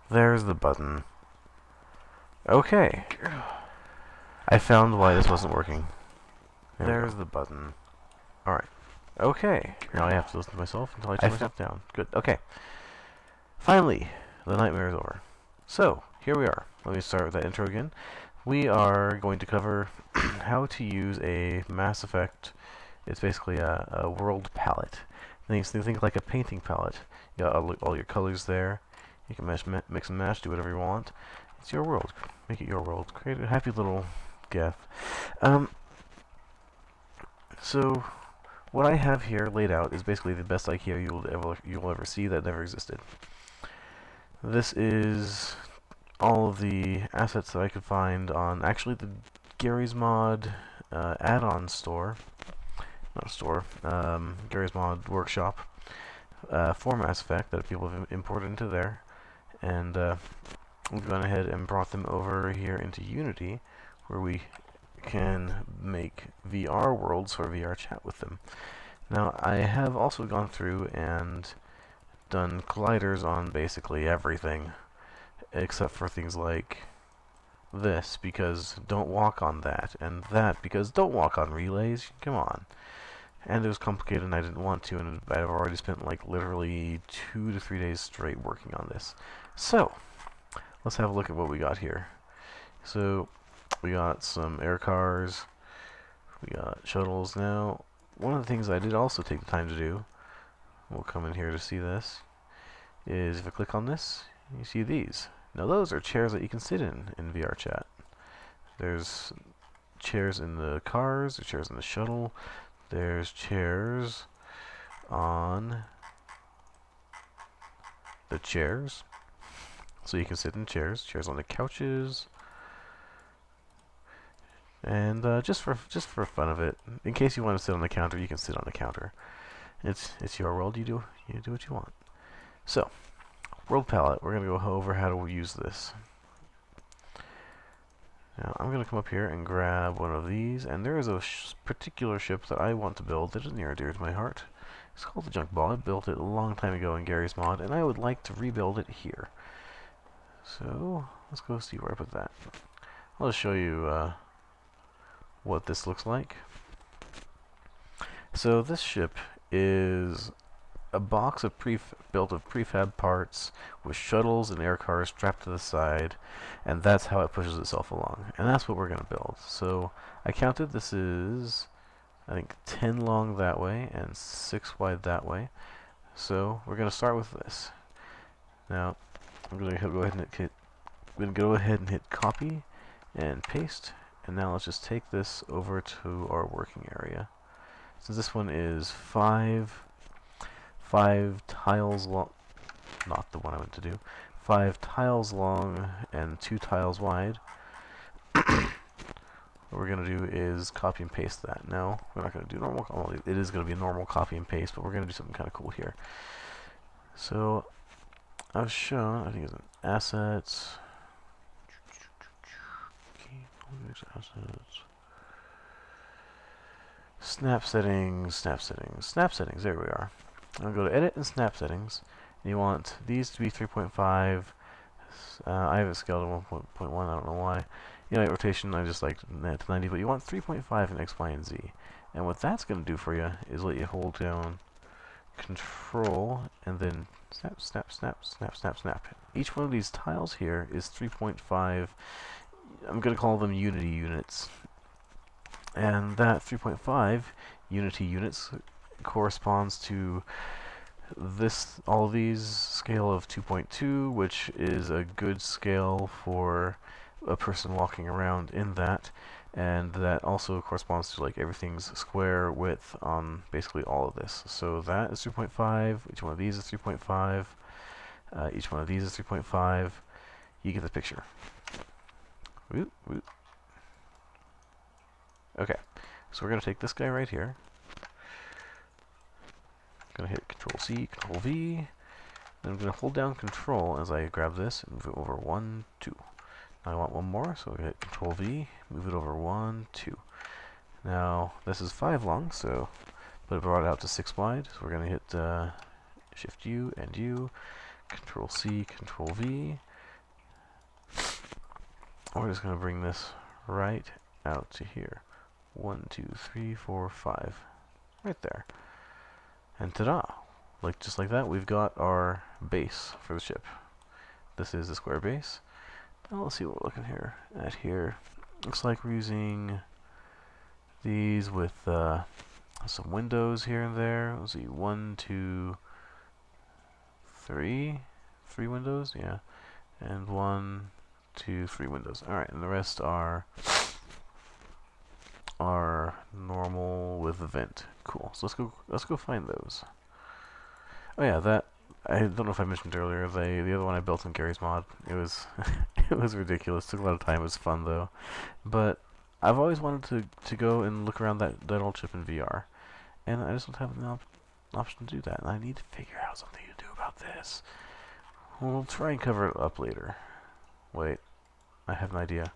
There's the button. Okay. I found why this wasn't working. There's the button. Alright. Okay. Now I have to listen to myself until I turn myself down. Good. Okay. Finally, the nightmare is over. So, here we are. Let me start with that intro again. We are going to cover how to use a Mass Effect. It's basically a world palette. Think like a painting palette. You got all your colors there. You can mix and match, do whatever you want. It's your world. Make it your world. Create a happy little GIF. So, what I have here laid out is basically the best IKEA you'll ever see that never existed. This is all of the assets that I could find on actually the Gary's Mod add-on store. Not store. Gary's Mod workshop for Mass Effect that people have imported into there. And we've gone ahead and brought them over here into Unity, where we can make VR worlds or VRChat with them. Now, I have also gone through and done colliders on basically everything, except for things like this, because don't walk on that, and that, because don't walk on relays. Come on. And it was complicated and I didn't want to, and I've already spent like literally 2 to 3 days straight working on this. So, let's have a look at what we got here. So, we got some air cars, we got shuttles. Now, one of the things I did also take the time to do, we'll come in here to see this, is if I click on this, you see these. Now those are chairs that you can sit in VRChat. There's chairs in the cars, there's chairs in the shuttle, there's chairs on the chairs. So you can sit in chairs on the couches. And just for fun of it, in case you want to sit on the counter, you can sit on the counter. It's your world. You do what you want. So, world palette. We're gonna go over how to use this. Now I'm gonna come up here and grab one of these, and there is a particular ship that I want to build that is near and dear to my heart. It's called the Junk Ball. I built it a long time ago in Gary's Mod, and I would like to rebuild it here. So let's go see where I put that. I'll just show you what this looks like. So this ship is a box of built of prefab parts with shuttles and air cars strapped to the side, and that's how it pushes itself along. And that's what we're going to build. So I counted, this is I think 10 long that way and 6 wide that way. So we're going to start with this. Now I'm going to go ahead and hit copy and paste. And now let's just take this over to our working area. Since this one is 5 tiles long, not the one I meant to do, 5 tiles long and 2 tiles wide. What we're going to do is copy and paste that. Now, we're not going to do normal, well, it is going to be a normal copy and paste, but we're going to do something kind of cool here. So, I was shown, I think it's an assets. Snap settings, there we are. I'll go to edit and snap settings, and you want these to be 3.5. I have it scaled to 1.1, I don't know why. Unite rotation, I just like that to 90, but you want 3.5 in X, Y, and Z. And what that's going to do for you is let you hold down Control, and then snap, snap, snap, snap, snap, snap. Each one of these tiles here is 3.5. I'm going to call them Unity units. And that 3.5 Unity units corresponds to all of these scale of 2.2, which is a good scale for a person walking around in that. And that also corresponds to like everything's square width on basically all of this. So that is 3.5, each one of these is 3.5, each one of these is 3.5. You get the picture. Whoop, whoop. Okay, so we're going to take this guy right here. I'm going to hit Control-C, Control-V. And I'm going to hold down Control as I grab this and move it over 1, 2. Now I want one more, so I hit Control-V, move it over 1, 2. Now, this is 5 long, so but it brought it out to 6 wide, so we're going to hit Shift U and U, Control C, Control V. We're just going to bring this right out to here. 1, 2, 3, 4, 5. Right there. And ta-da! Just like that, we've got our base for the ship. This is the square base. Now let's see what we're looking at here. Looks like we're using these with some windows here and there. Let's see, 1, 2, 3. 3 windows, yeah. And 1, 2, 3 windows. Alright, and the rest are normal with a vent. Cool. So let's go find those. Oh yeah, that I don't know if I mentioned earlier, the other one I built in Gary's mod. It was it was ridiculous. Took a lot of time. It was fun though. But I've always wanted to go and look around that old ship in VR, and I just don't have an option to do that. And I need to figure out something to do about this. We'll try and cover it up later. Wait, I have an idea.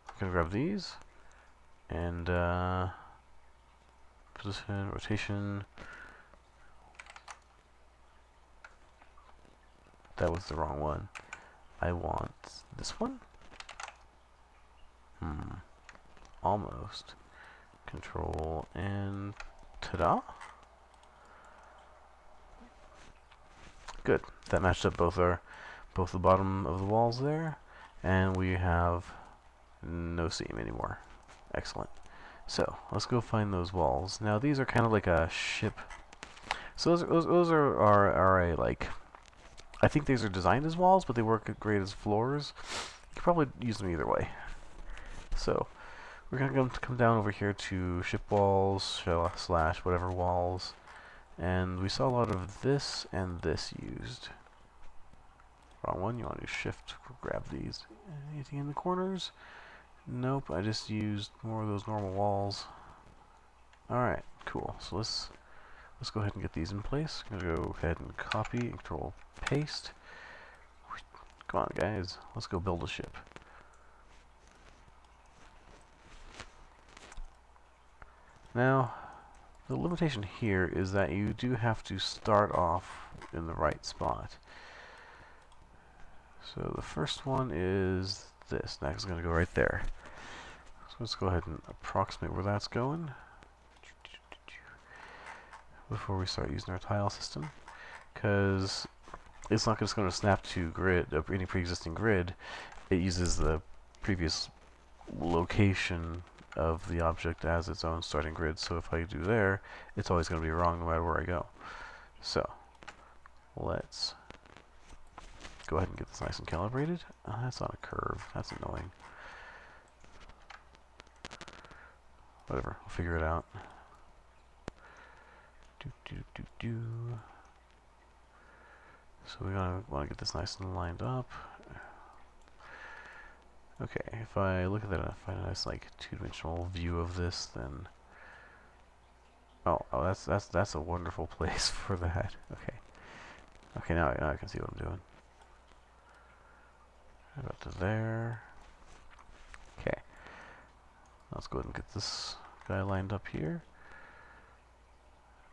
I'm gonna grab these and position, rotation. That was the wrong one. I want this one. Almost. Control and ta-da. Good. That matched up both the bottom of the walls there, and we have no seam anymore. Excellent. So let's go find those walls. Now these are kind of like a ship. So those are a like. I think these are designed as walls, but they work great as floors. You could probably use them either way. So we're gonna come down over here to ship walls / whatever walls, and we saw a lot of this and this used. Wrong one. You want to shift, grab these. Anything in the corners? Nope. I just used more of those normal walls. All right, cool. So let's go ahead and get these in place. I'm gonna go ahead and copy and Control paste. Come on, guys. Let's go build a ship. Now, the limitation here is that you do have to start off in the right spot. So the first one is this. That's going to go right there. So let's go ahead and approximate where that's going before we start using our tile system, because it's not just going to snap to grid, any pre-existing grid. It uses the previous location of the object as its own starting grid. So if I do there, it's always going to be wrong no matter where I go. So let's go ahead and get this nice and calibrated. That's on a curve. That's annoying. Whatever, we'll figure it out. So we want to get this nice and lined up. Okay, if I look at that and I find a nice like two-dimensional view of this, then oh, that's a wonderful place for that. Okay, now I can see what I'm doing. About to there. Okay, let's go ahead and get this guy lined up here.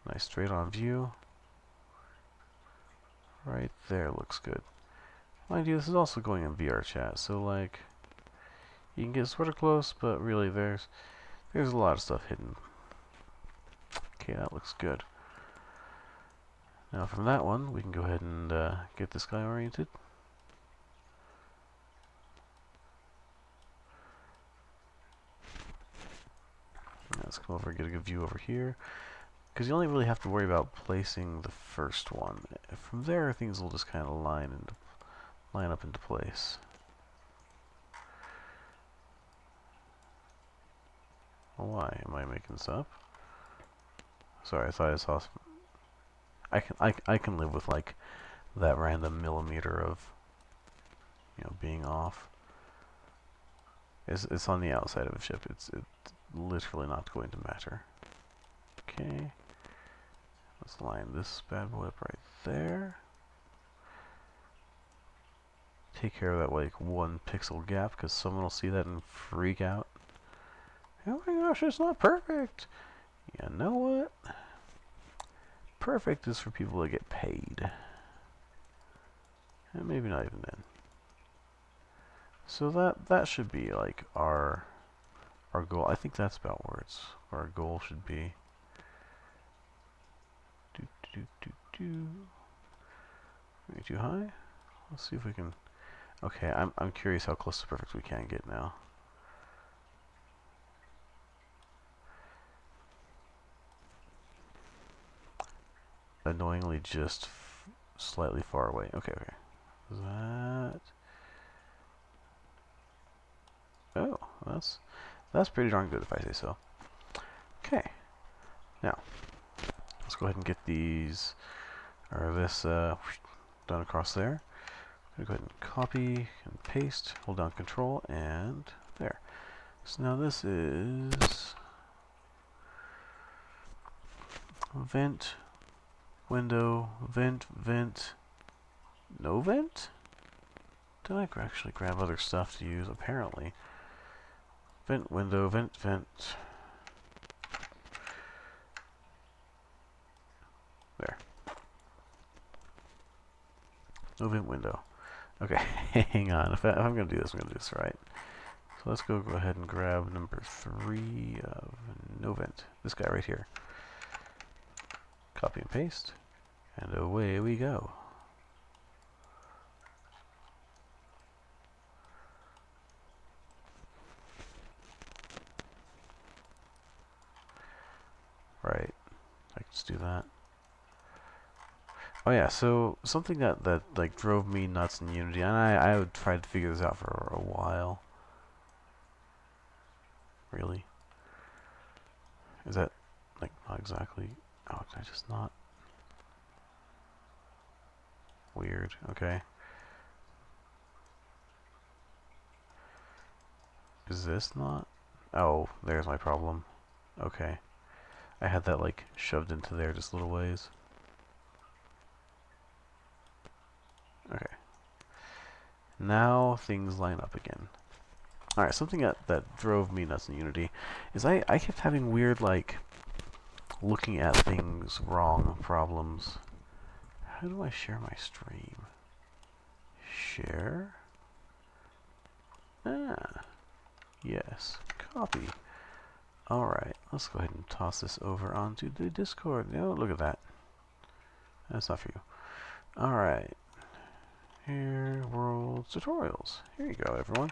Nice straight-on view. Right there looks good. Mind you, this is also going in VRChat, so like you can get sort of close, but really there's a lot of stuff hidden. Okay, that looks good. Now from that one, we can go ahead and get this guy oriented. Let's come over and get a good view over here, because you only really have to worry about placing the first one. From there, things will just kind of line up into place. Well, why am I making this up? Sorry, I thought I saw some. I can live with like that random millimeter of being off. It's on the outside of a ship. It's literally not going to matter. Okay. Let's line this bad boy up right there. Take care of that like 1 pixel gap, because someone will see that and freak out. Oh my gosh, it's not perfect! You know what? perfect is for people that get paid. And maybe not even then. So that should be like our goal. I think that's about where our goal should be. Maybe too high? Let's see if we can. Okay, I'm curious how close to perfect we can get now. Annoyingly just slightly far away. Okay, okay. That. Oh, that's pretty darn good if I say so. Okay. Now, let's go ahead and get these, or this, done across there. I'm going to go ahead and copy and paste, hold down Control, and there. So now this is vent, window, vent, vent, no vent? Did I actually grab other stuff to use? Apparently. Vent, window, vent, vent. There. No vent window. Okay, hang on. If I'm going to do this, I'm going to do this right. So let's go ahead and grab number 3 of no vent. This guy right here. Copy and paste. And away we go. Right. I can just do that. Oh yeah, so something that like drove me nuts in Unity, and I would try to figure this out for a while. Really? Is that like not exactly? Oh, can I just not? Weird. Okay. Is this not? Oh, there's my problem. Okay. I had that like shoved into there just little ways. Okay. Now things line up again. Alright, something that drove me nuts in Unity is I kept having weird, like, looking at things wrong problems. How do I share my stream? Share? Ah. Yes. Copy. Alright, let's go ahead and toss this over onto the Discord. Oh, look at that. That's not for you. Alright. Here, world tutorials. Here you go, everyone.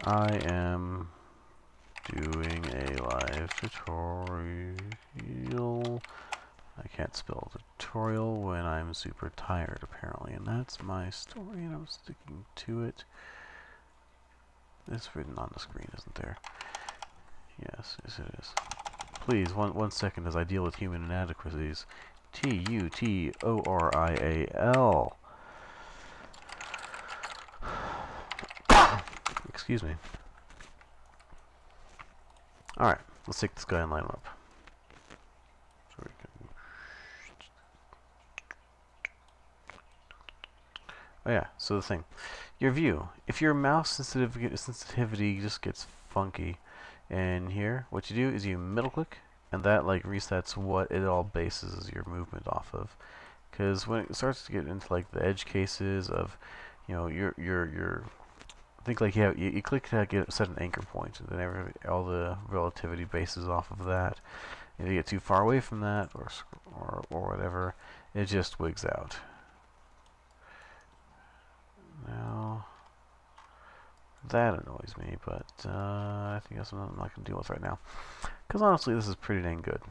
I am doing a live tutorial. I can't spell tutorial when I'm super tired, apparently, and that's my story, and I'm sticking to it. It's written on the screen, isn't there? Yes, yes it is. Please, one second as I deal with human inadequacies. Tutorial. Excuse me. Alright, let's take this guy and line him up. So we can... Oh yeah, so the thing. Your view. If your mouse sensitivity just gets funky in here, what you do is you middle click, and that like resets what it all bases your movement off of. Because when it starts to get into like the edge cases of, you know, your think like you click to set an anchor point, and then all the relativity bases off of that. If you get too far away from that, or whatever, it just wigs out. Now that annoys me, but I think that's something I'm not gonna deal with right now. Because honestly, this is pretty dang good.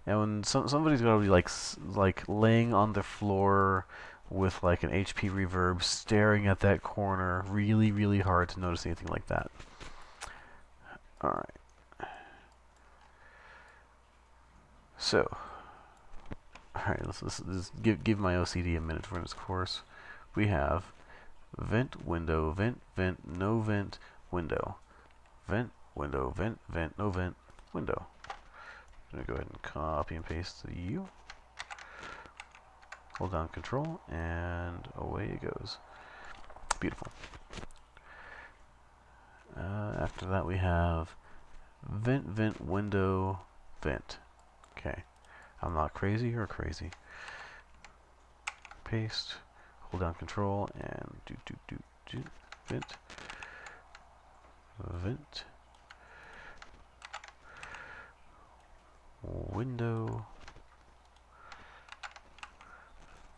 And when somebody's gonna be like laying on the floor with like an HP reverb, staring at that corner, really, really hard to notice anything like that. All right. So, all right, let's give my OCD a minute to run its course. We have vent, window, vent, vent, no vent, window. Vent, window, vent, vent, no vent, window. I'm going to go ahead and copy and paste the U. Hold down Control, and away it goes. Beautiful. After that we have vent, vent, window, vent. Okay. I'm not crazy, you're crazy. Paste, hold down control, and vent, vent, window,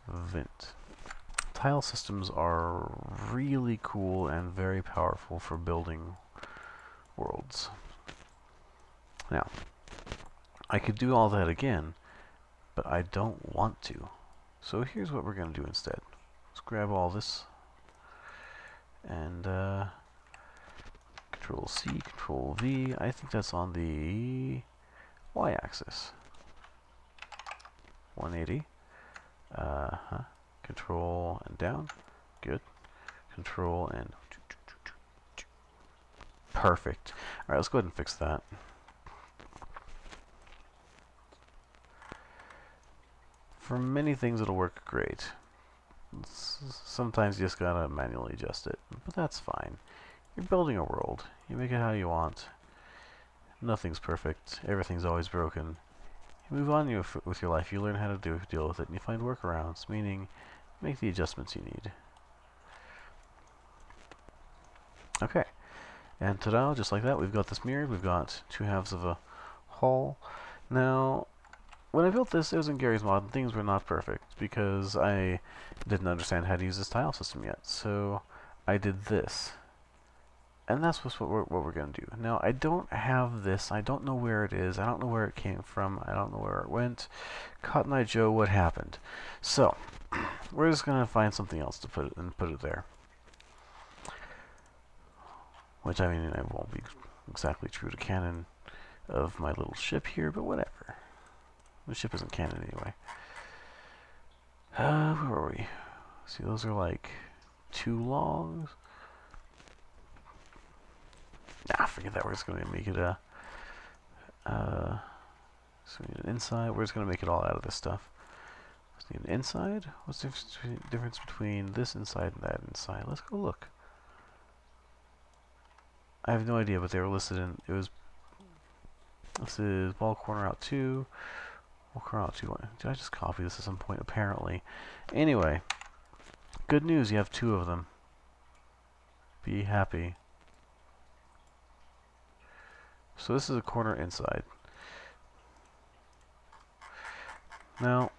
vent. Tile systems are really cool and very powerful for building worlds. Now, I could do all that again, but I don't want to. So here's what we're going to do instead. Let's grab all this and Control C, Control V. I think that's on the y-axis. 180. Control and down. Good. Control and perfect. Alright, let's go ahead and fix that. For many things it'll work great. Sometimes you just gotta manually adjust it, but that's fine. You're building a world. You make it how you want. Nothing's perfect. Everything's always broken. You move on with your life. You learn how to deal with it, and you find workarounds, meaning make the adjustments you need. Okay, and ta-da, just like that, we've got this mirrored. We've got two halves of a hall. Now, when I built this, it was in Gary's mod, and things were not perfect because I didn't understand how to use this tile system yet. So I did this, and that's what we're going to do. Now, I don't have this. I don't know where it is. I don't know where it came from. I don't know where it went. Cotton Eye Joe, what happened? So we're just going to find something else to put it there. Which, I mean, it won't be exactly true to canon of my little ship here, but whatever. The ship isn't canon anyway. Where are we? See, those are like 2 logs. Nah, forget that. We're just going to make it a... so we need an inside. We're just going to make it all out of this stuff. Just need an inside. What's the difference between this inside and that inside? Let's go look. I have no idea, but they were listed in... It was... This is wall corner out 2. Wall corner out 2. Did I just copy this at some point? Apparently. Anyway. Good news, you have 2 of them. Be happy. So this is a corner inside. Now,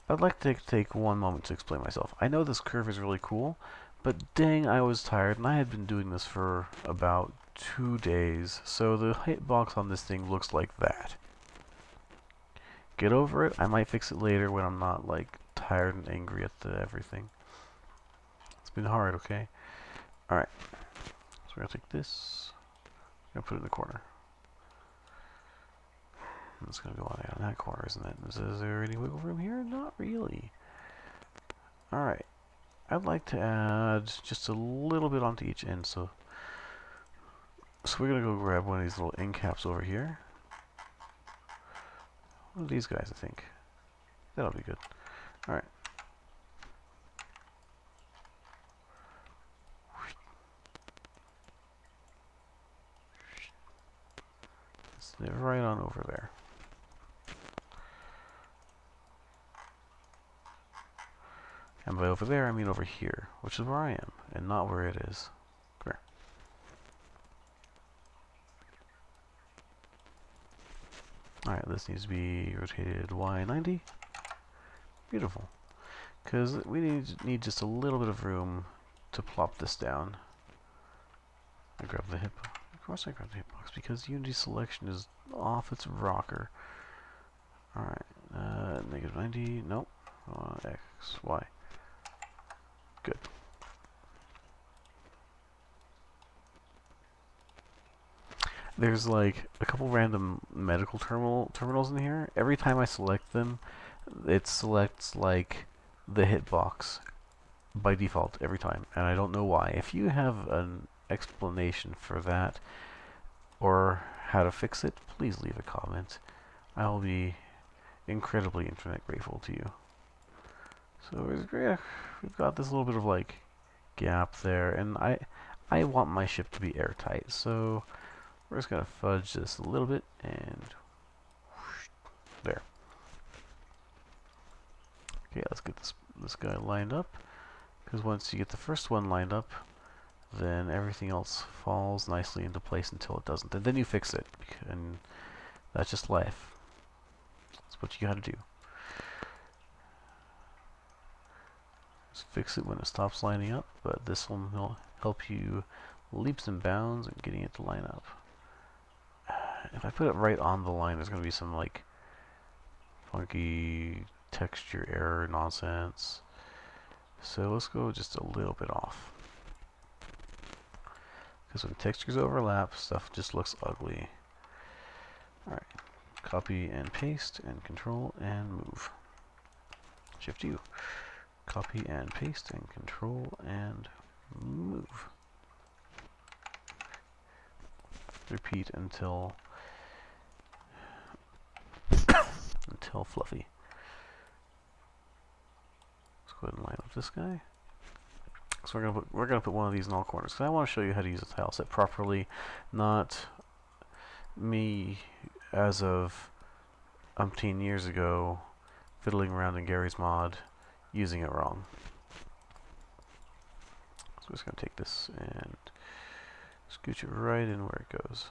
I'd like to take one moment to explain myself. I know this curve is really cool, but dang, I was tired, and I had been doing this for about 2 days, so the hitbox on this thing looks like that. Get over it. I might fix it later when I'm not, like, tired and angry at everything. It's been hard, okay? Alright. So we're going to take this. I'm going to put it in the corner. It's going to go on in that corner, isn't it? Is there any wiggle room here? Not really. Alright. I'd like to add just a little bit onto each end, so we're going to go grab one of these little end caps over here. One of these guys, I think. That'll be good. Alright. Snip right on over there. And by over there, I mean over here, which is where I am, and not where it is. Come here. Alright, this needs to be rotated Y90. Beautiful. Because we need just a little bit of room to plop this down. I grab the hip. Of course I grab the hitbox, because Unity selection is off its rocker. Alright, negative 90, nope. X, Y. Good. There's like a couple random medical terminals in here. Every time I select them, it selects like the hitbox by default every time, and I don't know why. If you have an explanation for that or how to fix it, please leave a comment. I will be incredibly internet grateful to you. So we've got this little bit of like gap there, and I want my ship to be airtight, so We're just gonna fudge this a little bit and whoosh, there. Okay, let's get this guy lined up, because once you get the first one lined up, then everything else falls nicely into place until it doesn't. And then you fix it, and that's just life. That's what you gotta do. Just fix it when it stops lining up, but this one will help you leaps and bounds in getting it to line up. If I put it right on the line, there's gonna be some like funky texture error nonsense. So let's go just a little bit off. Because when textures overlap, stuff just looks ugly. Alright, copy and paste and control and move. Shift U. Copy and paste and control and move. Repeat until fluffy. Let's go ahead and line up this guy. So we're gonna put one of these in all corners, because I want to show you how to use a tile set properly, not me as of umpteen years ago fiddling around in Gary's mod using it wrong. So we're just gonna take this and scooch it right in where it goes.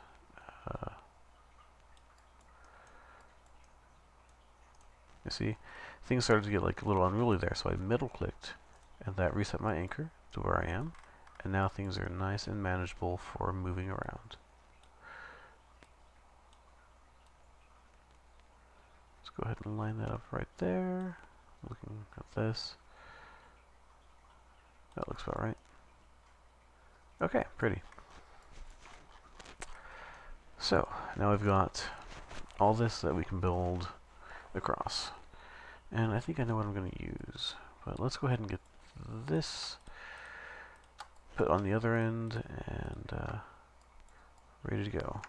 You see, things started to get like a little unruly there, so I middle clicked and that reset my anchor to where I am, and now things are nice and manageable for moving around. Let's go ahead and line that up right there. Looking at this, that looks about right. Okay, pretty. So now we've got all this that we can build across, and I think I know what I'm going to use, but let's go ahead and get this put on the other end and ready to go.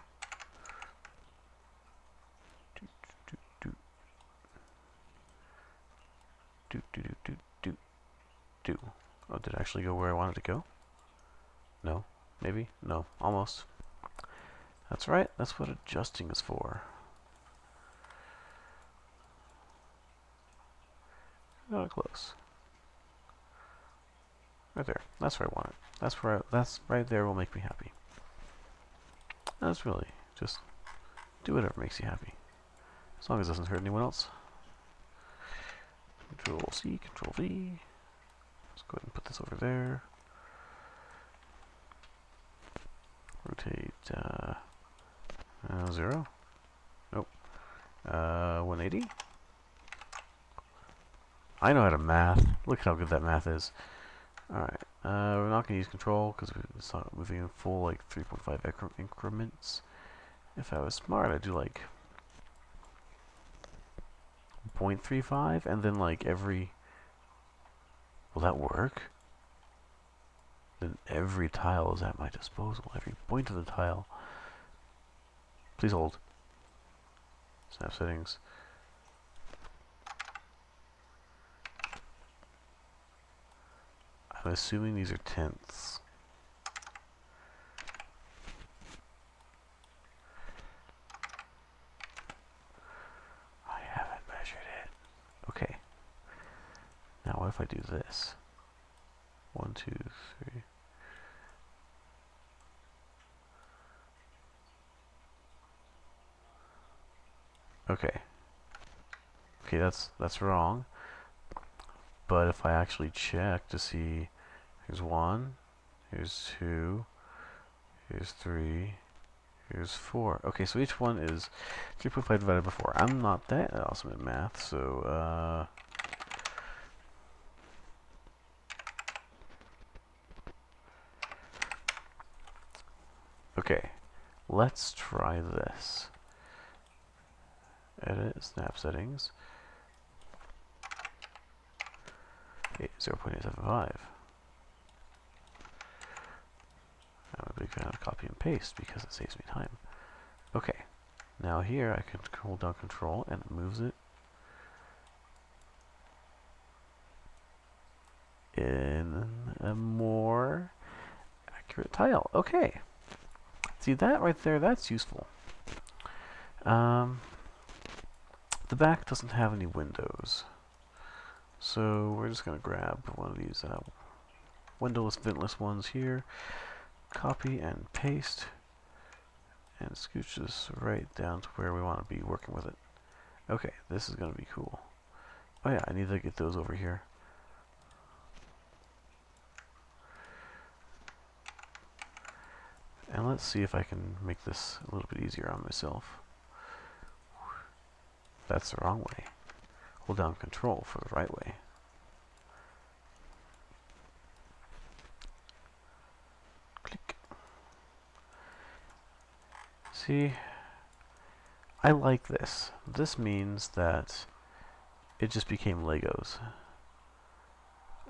Oh, did it actually go where I wanted to go? No, maybe? No, almost. That's right, that's what adjusting is for. Not close. Right there. That's where I want it. That's right there will make me happy. That's really just do whatever makes you happy, as long as it doesn't hurt anyone else. Control C, Control V. Let's go ahead and put this over there. Rotate 0. Nope. 180. I know how to math. Look at how good that math is. Alright, we're not going to use control because it's not moving in full like 3.5 increments. If I was smart, I'd do like 0.35 and then like every... Will that work? Then every tile is at my disposal. Every point of the tile. Please hold. Snap settings. I'm assuming these are tenths. I haven't measured it. Okay. Now what if I do this? 1, 2, 3. Okay. Okay, that's wrong. But if I actually check to see, here's 1, here's 2, here's 3, here's 4. Okay, so each one is 3.5 divided by 4. I'm not that awesome at math, so okay, let's try this. Edit, snap settings. Okay, 0.875. I'm a big fan of copy and paste because it saves me time. Okay, now here I can hold down control and it moves it in a more accurate tile. Okay, See that right there? That's useful. The back doesn't have any windows, so we're just going to grab one of these windowless, ventless ones here, copy and paste, and scooch this right down to where we want to be working with it. Okay, this is going to be cool. Oh yeah, I need to get those over here. And let's see if I can make this a little bit easier on myself. That's the wrong way. Hold down Control for the right way. Click. See, I like this. This means that it just became Legos.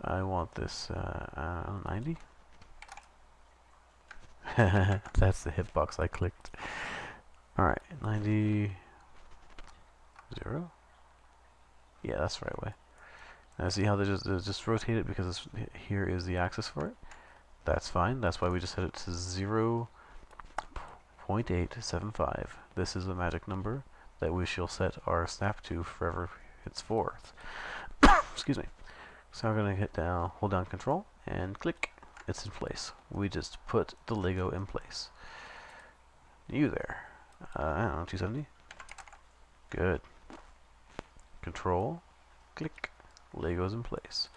I want this, 90? That's the hitbox I clicked. Alright, 90... 0? Yeah, that's the right way. Now see how they just rotate it because here is the axis for it? That's fine. That's why we just set it to 0.875. This is the magic number that we shall set our snap to forever hits forth. Excuse me. So I'm going to hit down, hold down Control, and click. It's in place. We just put the Lego in place. You there. I don't know, 270? Good. Control, click, Lego's in place.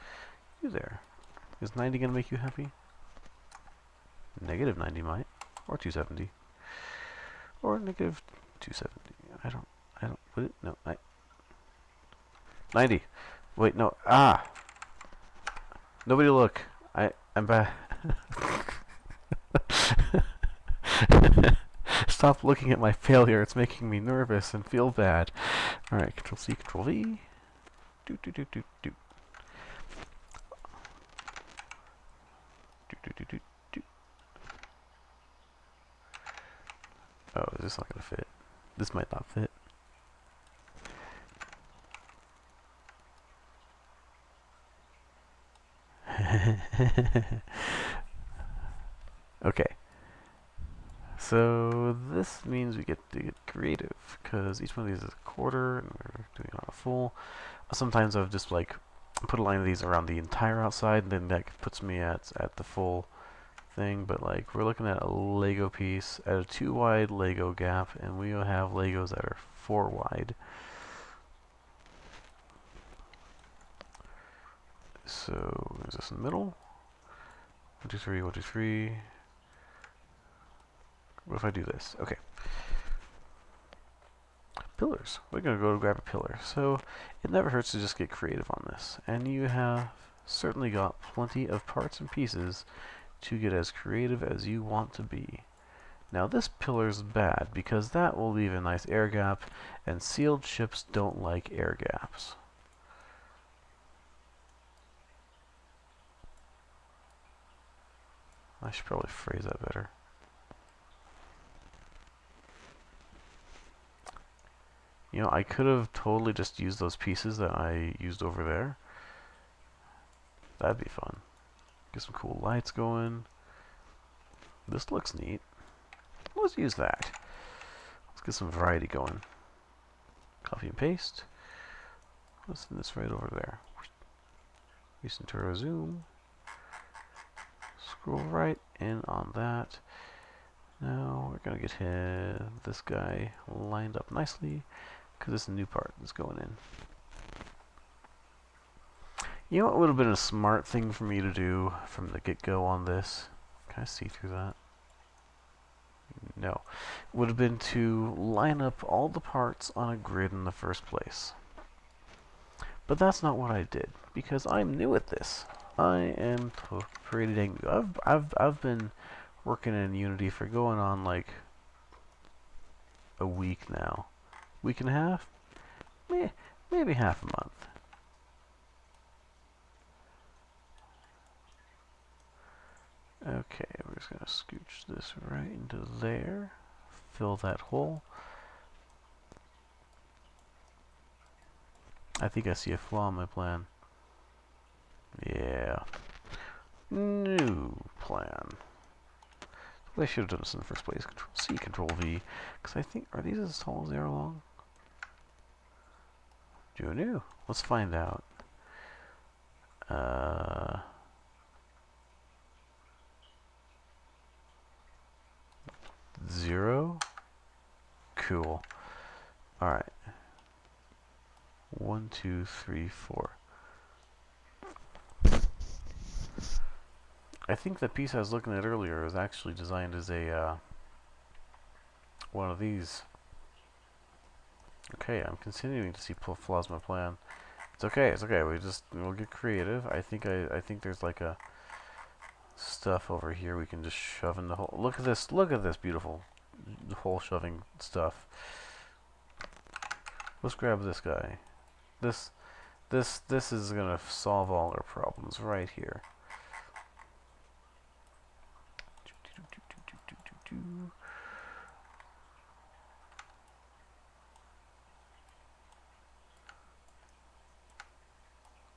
You there. Is 90 going to make you happy? Negative 90 might. Or 270. Or negative 270. I don't, would it? No, 90. Wait, no, Nobody look. I'm bad. Stop looking at my failure. It's making me nervous and feel bad. Alright, Control C, Control V. Do. Oh, is this not gonna fit? This might not fit. Okay. So this means we get to get creative, because each one of these is a quarter, and we're doing it on a full. Sometimes I've just like put a line of these around the entire outside, and then that puts me at the full thing. But like we're looking at a Lego piece at a 2 wide Lego gap, and we have Legos that are 4 wide. So is this in the middle? 1, 2, 3, 1, 2, 3. What if I do this? Okay. Pillars. We're going to go grab a pillar. So it never hurts to just get creative on this. And you have certainly got plenty of parts and pieces to get as creative as you want to be. Now this pillar's bad because that will leave a nice air gap, and sealed ships don't like air gaps. I should probably phrase that better. You know, I could have totally just used those pieces that I used over there. That'd be fun. Get some cool lights going. This looks neat. Let's use that. Let's get some variety going. Copy and paste. Let's send this right over there. Recenturo zoom. Scroll right in on that. Now we're going to get this guy lined up nicely, because it's a new part that's going in. You know what would have been a smart thing for me to do from the get-go on this? Can I see through that? No. Would have been to line up all the parts on a grid in the first place. But that's not what I did, because I'm new at this. I am pretty dang new. I've been working in Unity for going on like a week now. Week and a half? Maybe half a month. Okay, we're just going to scooch this right into there. Fill that hole. I think I see a flaw in my plan. Yeah. New plan. I should have done this in the first place. Control C, Control V. Because I think, are these as tall as they are long? Who knew? Let's find out. 0. Cool. Alright. 1, 2, 3, 4. I think the piece I was looking at earlier was actually designed as a one of these. Okay, I'm continuing to see flaws in my plan. It's okay. It's okay. We'll get creative. I think there's like a stuff over here we can just shove in the hole. Look at this. Look at this beautiful hole shoving stuff. Let's grab this guy. This is gonna solve all our problems right here.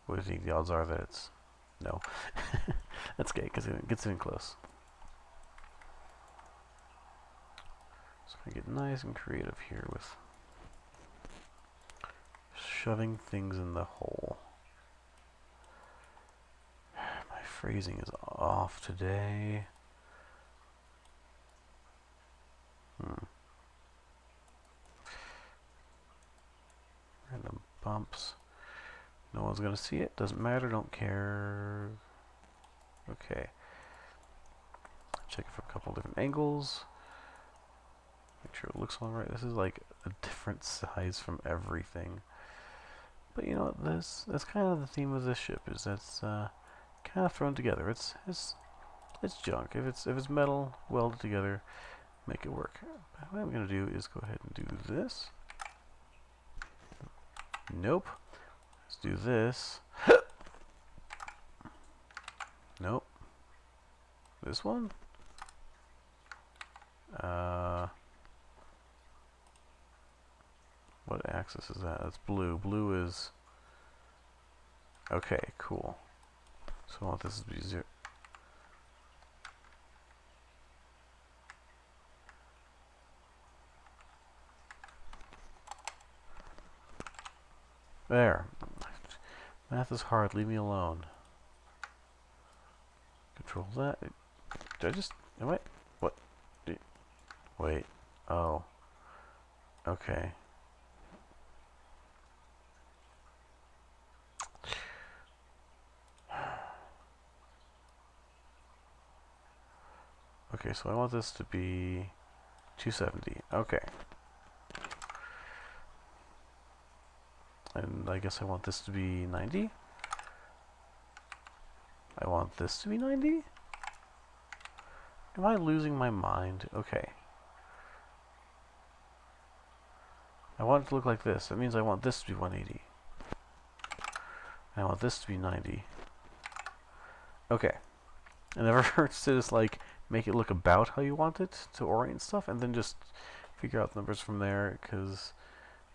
What do you think the odds are that it's no? That's gay because it gets in close. So I get nice and creative here with shoving things in the hole. My phrasing is off today. Random bumps. No one's gonna see it. Doesn't matter. Don't care. Okay. Check it from a couple different angles. Make sure it looks all right. This is like a different size from everything. But you know what? That's kind of the theme of this ship. Is that's kind of thrown together. It's junk. If it's metal, weld it together, make it work. What I'm gonna do is go ahead and do this. Nope. Let's do this. Nope. This one. What axis is that? That's blue. Blue is... Okay, cool. So I want this to be 0. There. Math is hard. Leave me alone. Control that. Did I just... Am I... What? Wait. Oh. Okay. Okay, so I want this to be 270. Okay. And I guess I want this to be 90. I want this to be 90? Am I losing my mind? Okay. I want it to look like this. That means I want this to be 180. I want this to be 90. Okay. It never hurts to just like make it look about how you want it to orient stuff and then just figure out the numbers from there, because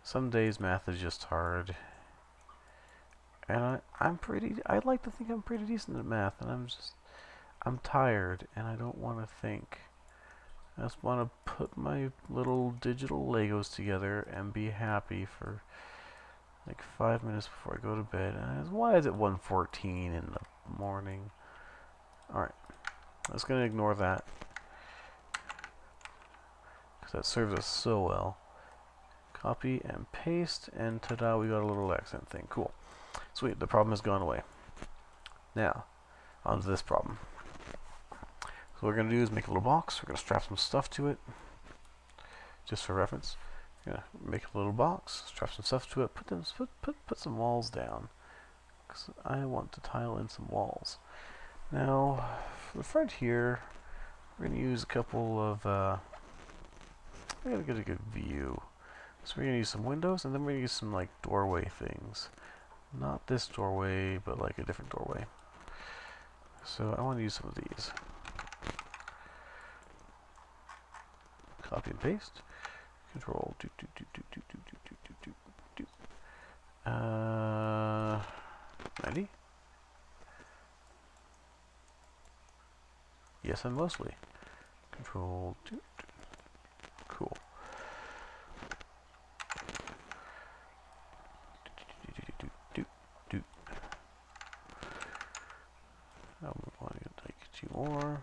some days math is just hard. And I like to think I'm pretty decent at math, and I'm tired and I don't want to think. I just want to put my little digital Legos together and be happy for like 5 minutes before I go to bed. And why is it 1:14 in the morning? Alright, I'm just going to ignore that, because that serves us so well. Copy and paste, and ta-da, we got a little accent thing. Cool. Sweet, the problem has gone away. Now, on to this problem. So what we're going to do is make a little box. We're going to strap some stuff to it, just for reference. We're going to make a little box, strap some stuff to it, put some walls down, because I want to tile in some walls. Now, for the front here, we're going to use a couple of, I gotta get a good view. So we're going to use some windows, and then we're going to use some, like, doorway things. Not this doorway, but, like, a different doorway. So I want to use some of these. Copy and paste. Control, 90? Yes, and mostly. Control, doot. Cool. I'm going to take 2 more.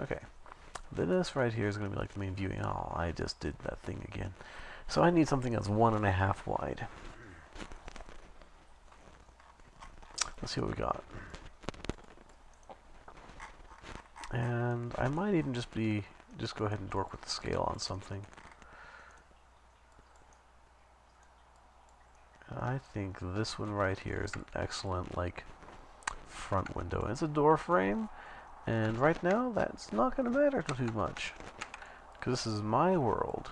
Okay. This right here is going to be like the main viewing. Oh, I just did that thing again. So I need something that's 1.5 wide. Let's see what we got. And I might even just go ahead and work with the scale on something. I think this one right here is an excellent, like, front window. It's a door frame, and right now that's not going to matter too much, because this is my world.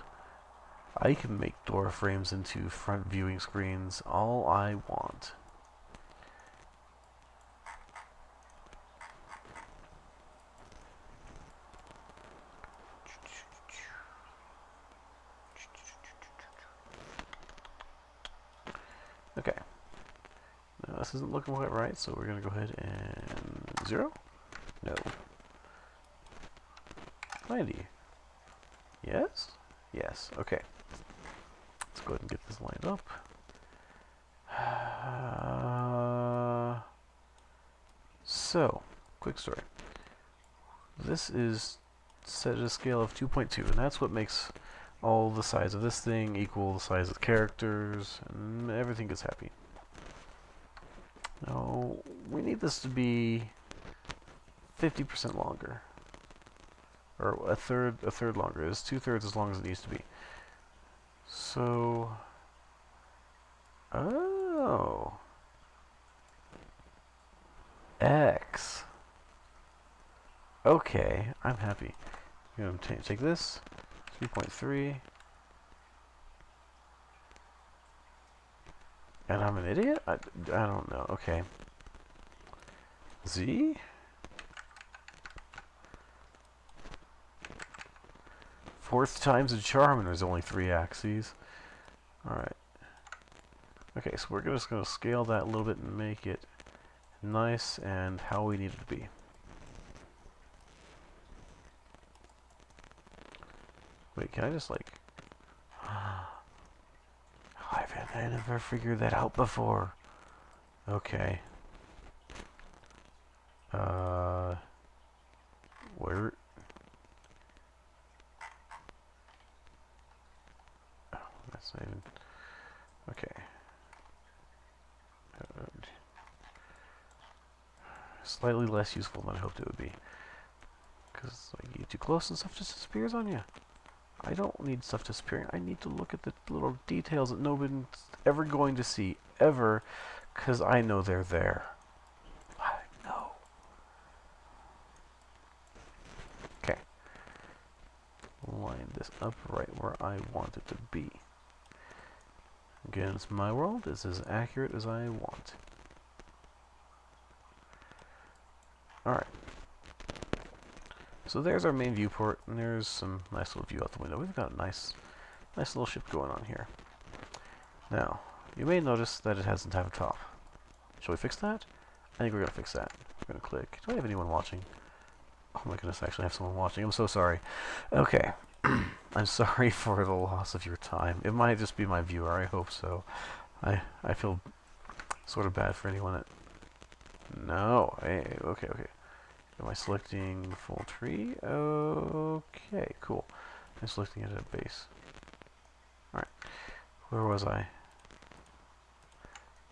I can make door frames into front viewing screens all I want. Okay. Now this isn't looking quite right, so we're going to go ahead and 0? No. 90. Yes? Yes. Okay. Let's go ahead and get this lined up. So, quick story. This is set at a scale of 2.2, and that's what makes all the size of this thing equal the size of the characters, and everything gets happy. Now, we need this to be 50% longer. Or a third longer. It's 2/3 as long as it needs to be. So, oh, X. Okay, I'm happy. I'm going to take this, 3.3, and I'm an idiot? I don't know. Okay. Z? Fourth time's a charm, and there's only 3 axes. Alright. Okay, so we're just going to scale that a little bit and make it nice and how we need it to be. Wait, can I just like... I never figured that out before. Okay. Where... Oh, that's not even... Okay. Slightly less useful than I hoped it would be. Because like, you get too close and stuff just disappears on you. I don't need stuff disappearing. I need to look at the little details that nobody's ever going to see, ever, because I know they're there. I know. Okay. Line this up right where I want it to be. Again, it's my world. It's as accurate as I want. Alright. So there's our main viewport, and there's some nice little view out the window. We've got a nice little ship going on here. Now, you may notice that it doesn't have a top. Shall we fix that? I think we're going to fix that. We're going to click. Do I have anyone watching? Oh my goodness, I actually have someone watching. I'm so sorry. Okay. I'm sorry for the loss of your time. It might just be my viewer. I hope so. I feel sort of bad for anyone that... No. Hey, okay. Am I selecting full tree? Okay, cool. I'm selecting it at base. Alright. Where was I?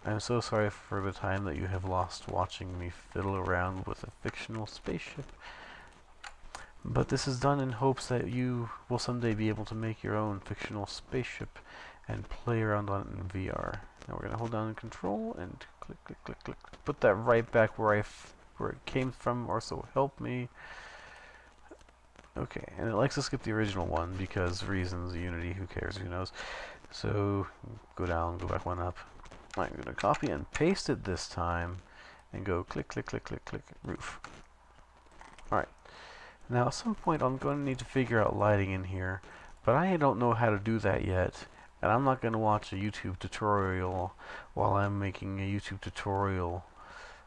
I'm so sorry for the time that you have lost watching me fiddle around with a fictional spaceship. But this is done in hopes that you will someday be able to make your own fictional spaceship and play around on it in VR. Now we're going to hold down Control and click. Put that right back where it came from, or so help me. Okay, and it likes to skip the original one because reasons, Unity, who cares, who knows. So, go down, go back one up. I'm going to copy and paste it this time, and go click, roof. Alright, now at some point I'm going to need to figure out lighting in here, but I don't know how to do that yet, and I'm not going to watch a YouTube tutorial while I'm making a YouTube tutorial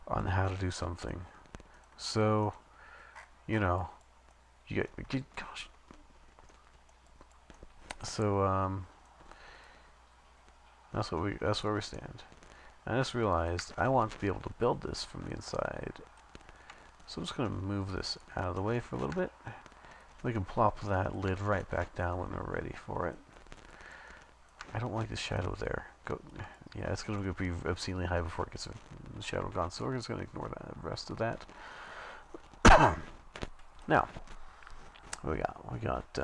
on how to do something. So, you know, gosh. So that's where we stand. I just realized I want to be able to build this from the inside. So I'm just going to move this out of the way for a little bit. We can plop that lid right back down when we're ready for it. I don't like the shadow there. Yeah, it's going to be obscenely high before it gets the shadow gone, so we're just going to ignore the rest of that. Now, what we got? We got,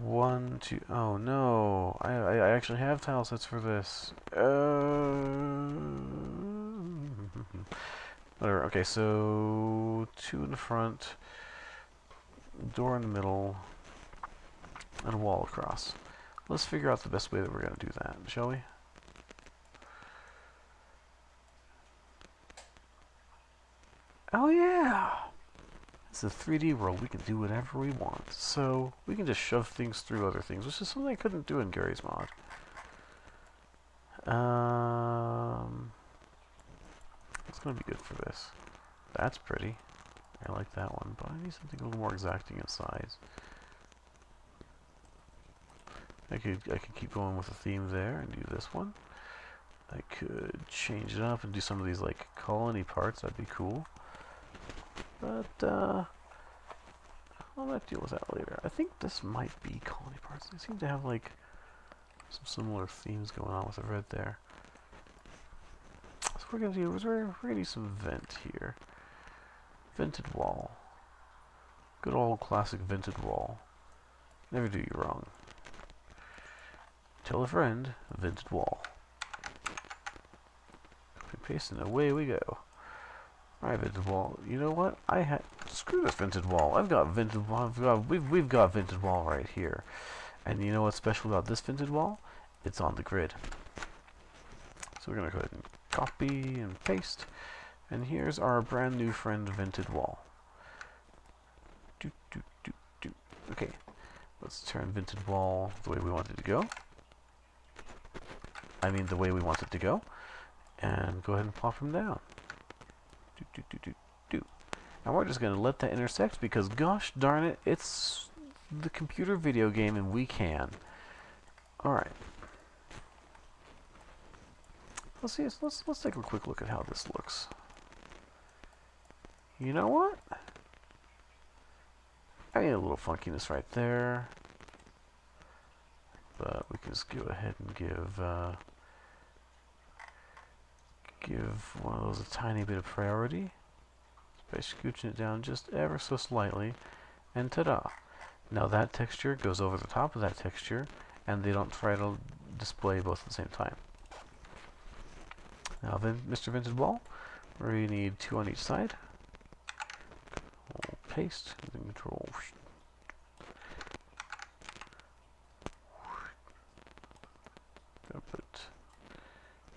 1, 2, oh no, I actually have tile sets for this. Whatever, okay, so 2 in the front, door in the middle, and a wall across. Let's figure out the best way that we're going to do that, shall we? Oh yeah! It's a 3D world, we can do whatever we want. So, we can just shove things through other things, which is something I couldn't do in Gary's mod. It's going to be good for this. That's pretty. I like that one, but I need something a little more exacting in size. I could keep going with the theme there and do this one. I could change it up and do some of these like colony parts. That'd be cool. But I'll have to deal with that later. I think this might be colony parts. They seem to have like some similar themes going on with the red there. So we're gonna do some vent here. Vented wall. Good old classic vented wall. Never do you wrong. Tell a friend, vented wall. Copy paste and away we go. Alright, vented wall. You know what? Screw this vented wall. I've got vented wall. We've got vented wall right here. And you know what's special about this vented wall? It's on the grid. So we're gonna go ahead and copy and paste. And here's our brand new friend vented wall. Okay. Let's turn vented wall the way we want it to go. I mean the way we want it to go. And go ahead and plop them down. And we're just going to let that intersect because gosh darn it, it's the computer video game and we can. Alright. Let's see, let's take a quick look at how this looks. You know what? I need a little funkiness right there. But we can just go ahead and give one of those a tiny bit of priority by scooching it down just ever so slightly, and ta-da! Now that texture goes over the top of that texture, and they don't try to display both at the same time. Now then, Mr. Vented Wall, we need 2 on each side. We'll paste, and then control. Gonna put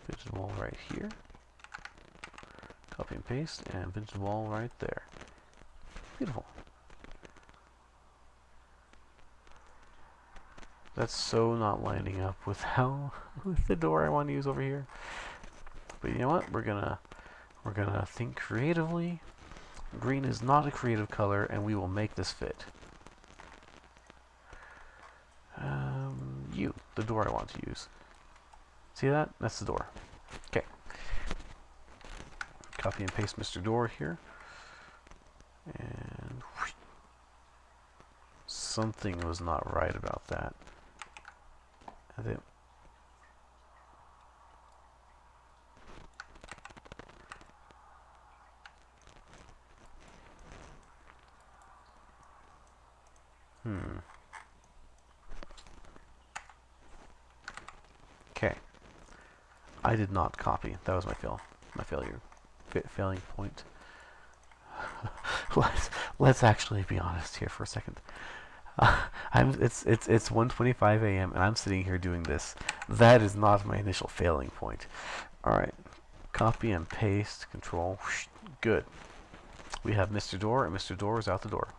Vented Wall right here. Copy and paste, and vented wall right there. Beautiful. That's so not lining up with with the door I want to use over here. But you know what? We're gonna think creatively. Green is not a creative color, and we will make this fit. The door I want to use. See that? That's the door. Okay. Copy and paste Mr. Door here. And whoosh. Something was not right about that. I think Okay. I did not copy. That was my failure. Failing point. let's actually be honest here for a second. It's 1:25 a.m. and I'm sitting here doing this. That is not my initial failing point. All right, copy and paste. Control. Whoosh, good. We have Mr. Door, and Mr. Door is out the door.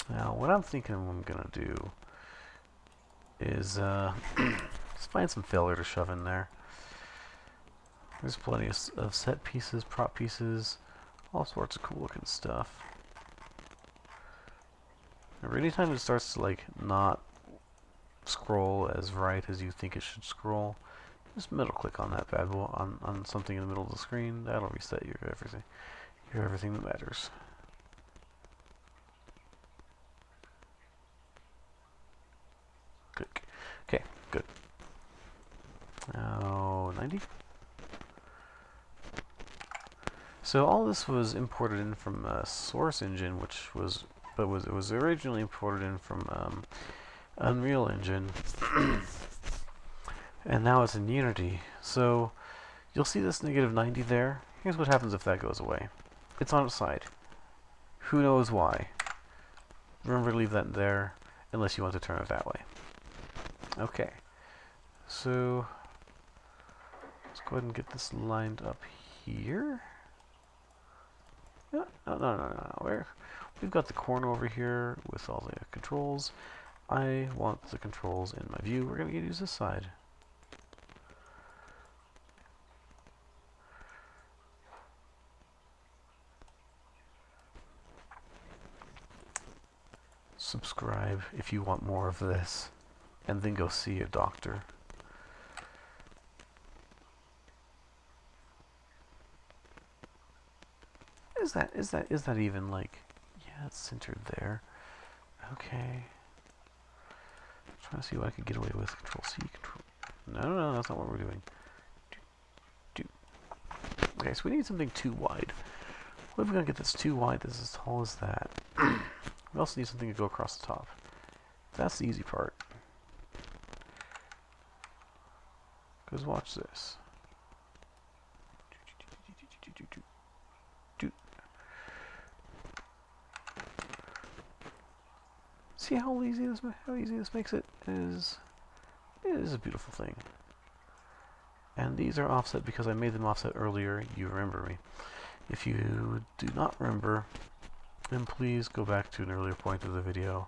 Now, what I'm thinking I'm gonna do is Let's find some filler to shove in there. There's plenty of set pieces, prop pieces, all sorts of cool looking stuff. Anytime it starts to like not scroll as right as you think it should scroll, just middle click on that bad boy, on something in the middle of the screen. That'll reset your everything that matters. Click. Okay, good. Now 90. So all this was imported in from Source Engine, it was originally imported in from Unreal Engine, and now it's in Unity. So you'll see this negative 90 there. Here's what happens if that goes away. It's on its side. Who knows why? Remember to leave that there, unless you want to turn it that way. Okay. So let's go ahead and get this lined up here. No. We've got the corner over here with all the controls. I want the controls in my view. We're going to use this side. Subscribe if you want more of this, and then go see a doctor. Is that even like, yeah, it's centered there. Okay. I'm trying to see what I could get away with. Control C, control. No, that's not what we're doing. Okay, so we need something too wide. What if we're gonna get this too wide? This is as tall as that. We also need something to go across the top. That's the easy part. Because watch this. See how easy this makes it? It is a beautiful thing. And these are offset because I made them offset earlier. You remember me. If you do not remember, then please go back to an earlier point of the video,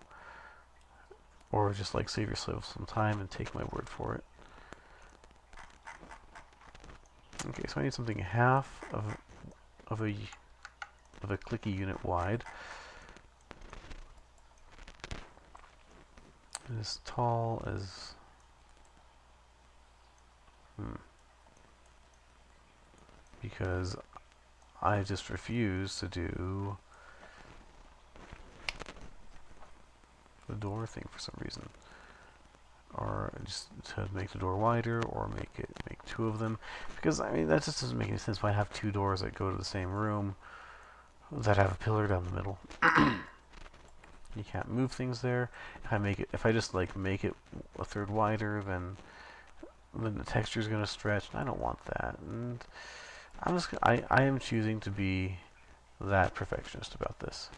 or just like save yourself some time and take my word for it. Okay, so I need something half of a clicky unit wide, as tall as because I just refuse to do the door thing for some reason, or just to make the door wider, or make two of them, because I mean that just doesn't make any sense. Why have two doors that go to the same room that have a pillar down the middle? You can't move things there. If I just like make it a third wider, then the texture is going to stretch, and I don't want that. And I am choosing to be that perfectionist about this.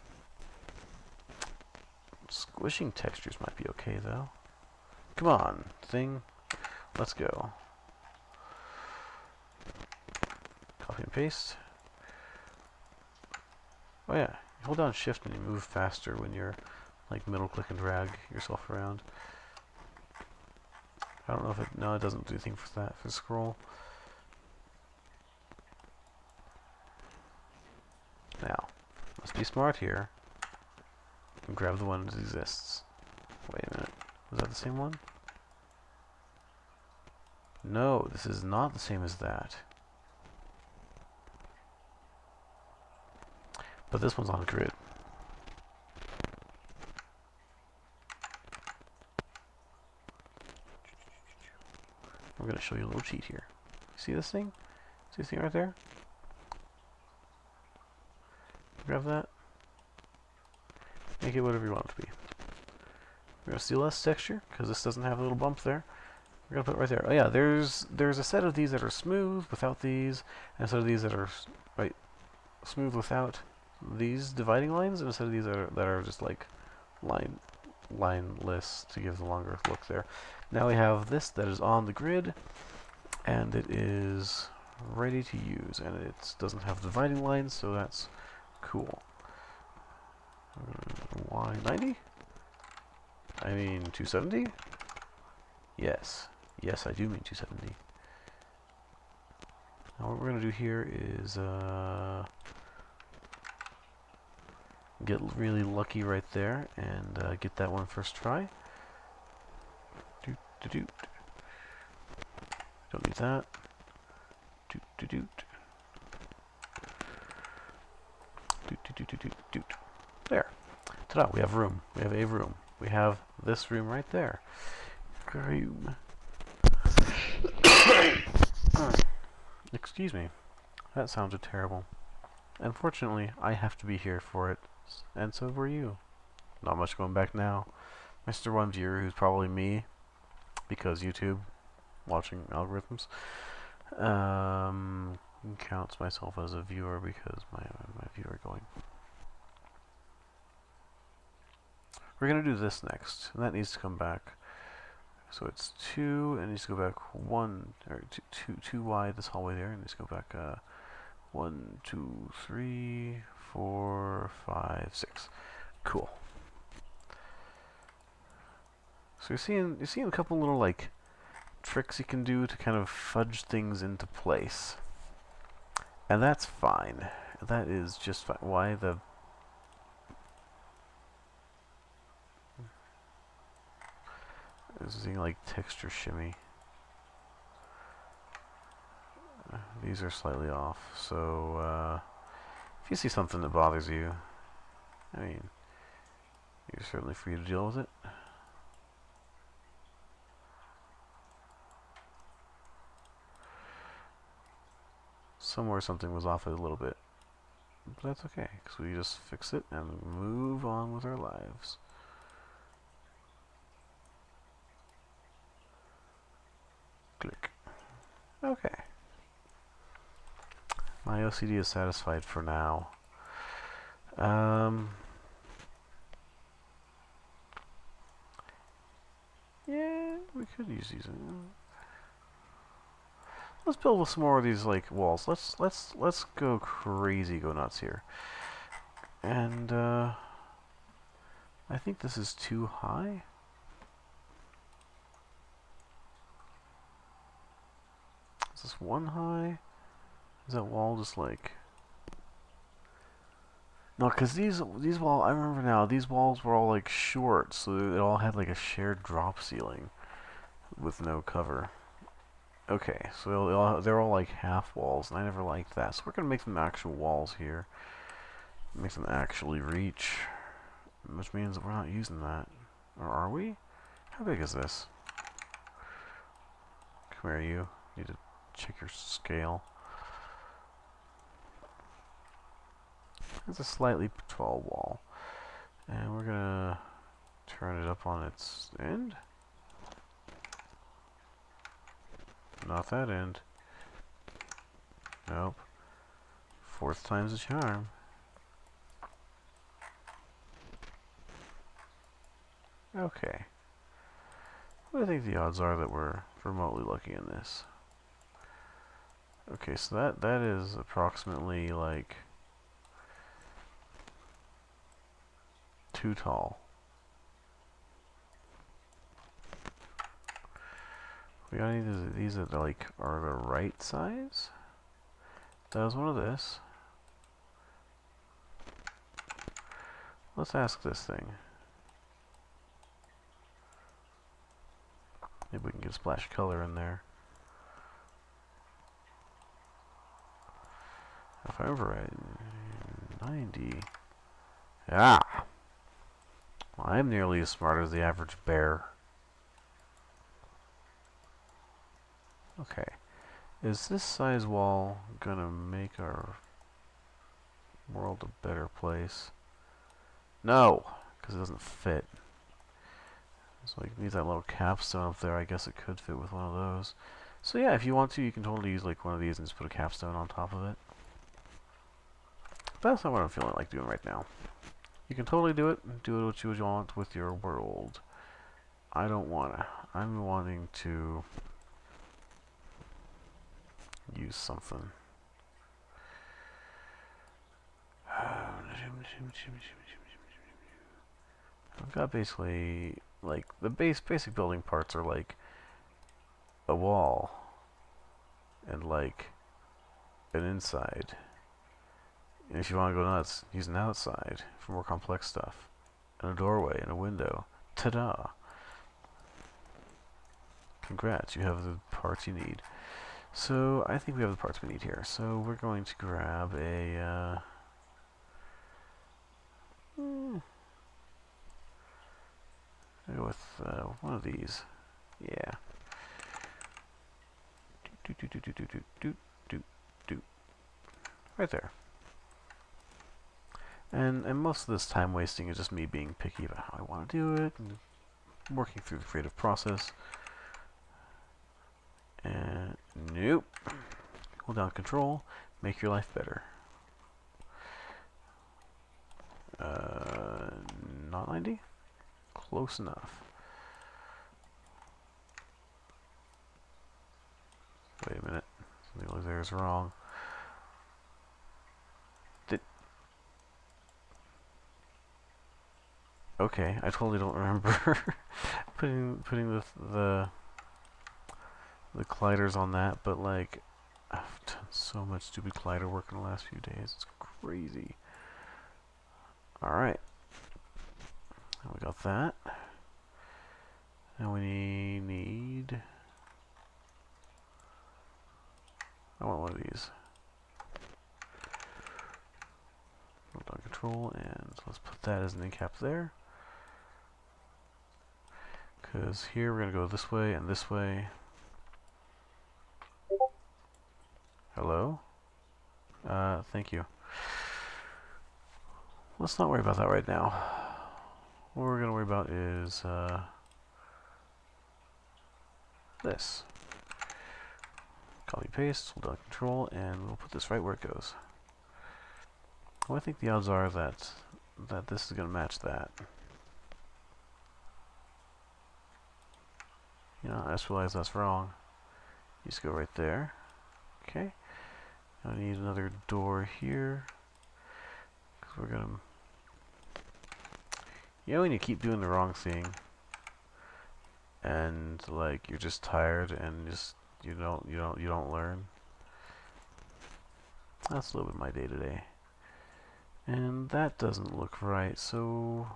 Squishing textures might be okay though. Come on, thing. Let's go. Copy and paste. Oh yeah, you hold down shift and you move faster when you're like middle click and drag yourself around. I don't know if it doesn't do anything for that, for scroll. Now, let's be smart here and grab the one that exists. Wait a minute, was that the same one? No, this is not the same as that. But this one's on a grid. We're going to show you a little cheat here. See this thing? See this thing right there? Grab that. Make it whatever you want it to be. We're going to steal less texture, because this doesn't have a little bump there. We're going to put it right there. Oh yeah, there's a set of these that are smooth without these, and a set of these that are smooth without these dividing lines, and a set of these that are just like lineless to give the longer look there. Now we have this that is on the grid, and it is ready to use, and it doesn't have dividing lines, so that's cool. Why 90? I mean 270? Yes. Yes, I do mean 270. Now what we're going to do here is get really lucky right there and get that one first try. Doot, doot, doot. Don't need that. Doot, doot, doot. Doot, doot, doot, doot, doot, doot. There. Ta-da, we have room. We have a room. We have this room right there. Room. Excuse me. That sounded terrible. Unfortunately, I have to be here for it, and so were you. Not much going back now. Mr. One Viewer, who's probably me, because YouTube, watching algorithms, counts myself as a viewer because my viewer going. We're gonna do this next, and that needs to come back. So it's 2, and it needs to go back 1, or 2 wide, this hallway there, and it needs to go back 1, 2, 3, 4, 5, 6. Cool. So you're seeing a couple little like tricks you can do to kind of fudge things into place, and that's fine. That is just fine. Why the? This is like texture shimmy. These are slightly off, so if you see something that bothers you, I mean, you're certainly free to deal with it. Somewhere something was off a little bit, but that's okay, because we just fix it and move on with our lives. Click. Okay. My OCD is satisfied for now. Yeah, we could use these. Let's build some more of these like walls. Let's go crazy, go nuts here. And I think this is too high. Is this one high? Is that wall just like? No, because these walls, I remember now, these walls were all like short, so it all had like a shared drop ceiling with no cover. Okay, so they're all like half walls, and I never liked that. So we're gonna make them actual walls here. Make them actually reach, which means that we're not using that. Or are we? How big is this? Come here, you. Need to check your scale. It's a slightly tall wall. And we're gonna turn it up on its end. Not that end. Nope. Fourth time's a charm. Okay. What do you think the odds are that we're remotely lucky in this? Okay, so that is approximately like too tall. We got any of these that like are the right size? That was one of this. Let's ask this thing. Maybe we can get a splash of color in there. If I remember right, 90. Ah! Well, I'm nearly as smart as the average bear. Okay. Is this size wall gonna make our world a better place? No! Because it doesn't fit. So it needs that little capstone up there. I guess it could fit with one of those. So yeah, if you want to, you can totally use like one of these and just put a capstone on top of it. But that's not what I'm feeling like doing right now. You can totally do it. Do what you want with your world. I don't wanna. I'm wanting to use something. I've got basically like the basic building parts are like a wall and like an inside. And if you want to go nuts, use an outside for more complex stuff. And a doorway and a window. Ta-da! Congrats, you have the parts you need. So I think we have the parts we need here. So we're going to grab a I'll go with one of these. Yeah. Right there. And most of this time wasting is just me being picky about how I want to do it and working through the creative process. And nope. Hold down Control. Make your life better. Not 90? Close enough. Wait a minute. Something over there is wrong. Okay, I totally don't remember putting the colliders on that, but like I've done so much stupid collider work in the last few days. It's crazy. All right, we got that. Now we need. I want one of these. Hold on Control, and so let's put that as an end cap there. Because here we're going to go this way and this way. Hello? Thank you. Let's not worry about that right now. What we're going to worry about is this. Copy paste, hold down Control, and we'll put this right where it goes. Well, I think the odds are that this is going to match that. You know, I just realized that's wrong. You just go right there. Okay. I need another door here. Because we're going to... You know when you keep doing the wrong thing and like you're just tired and just you don't learn? That's a little bit of my day to day. And that doesn't look right, so I'm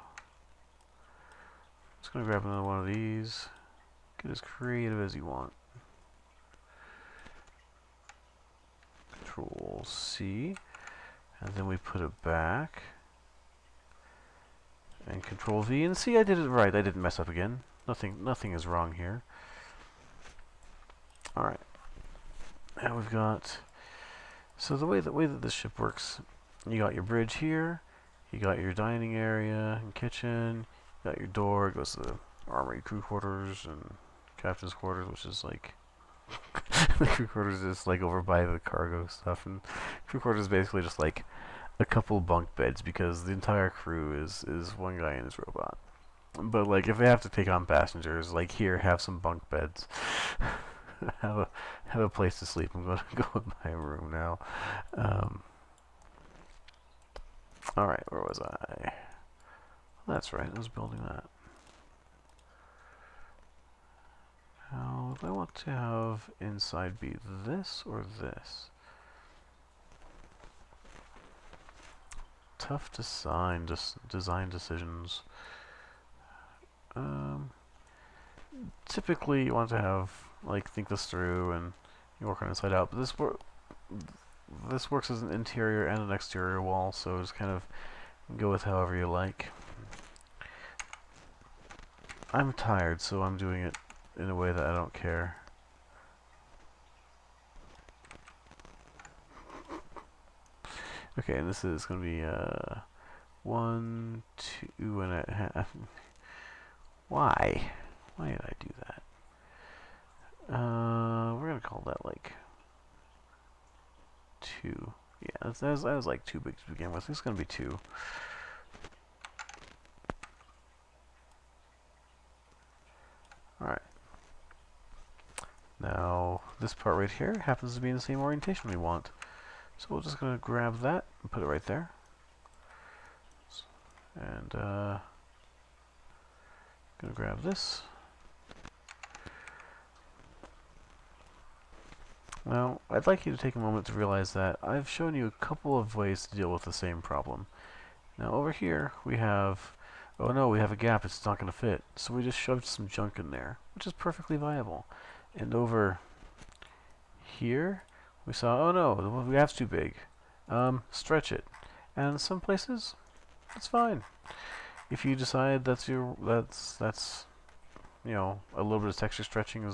just gonna grab another one of these. Get as creative as you want. Control C, and then we put it back. And Control V, and see, I did it right. I didn't mess up again. Nothing is wrong here. All right. Now we've got. So the way that this ship works, you got your bridge here. You got your dining area and kitchen. You got your door. It goes to the armory, crew quarters, and captain's quarters, which is like the crew quarters is like over by the cargo stuff, and crew quarters is basically just like a couple bunk beds because the entire crew is one guy and his robot. But like if they have to take on passengers, like here, have some bunk beds. have a place to sleep. I'm gonna go in my room now. All right, where was I? That's right, I was building that. Now, do I want to have inside be this or this? Tough design decisions. Typically, you want to have think this through and you work on inside out. But this works as an interior and an exterior wall, so just kind of go with however you like. I'm tired, so I'm doing it in a way that I don't care. Okay, and this is going to be 1, 2.5. Why? Why did I do that? We're going to call that like 2. Yeah, that was like too big to begin with. It's going to be 2. Alright. Now, this part right here happens to be in the same orientation we want. So we're just going to grab that and put it right there. And going to grab this. Now, I'd like you to take a moment to realize that I've shown you a couple of ways to deal with the same problem. Now, over here, we have, oh no, we have a gap, it's not going to fit. So we just shoved some junk in there, which is perfectly viable. And over here, we saw, oh no, the gap's too big. Stretch it. And in some places, it's fine. If you decide that's you know, a little bit of texture stretching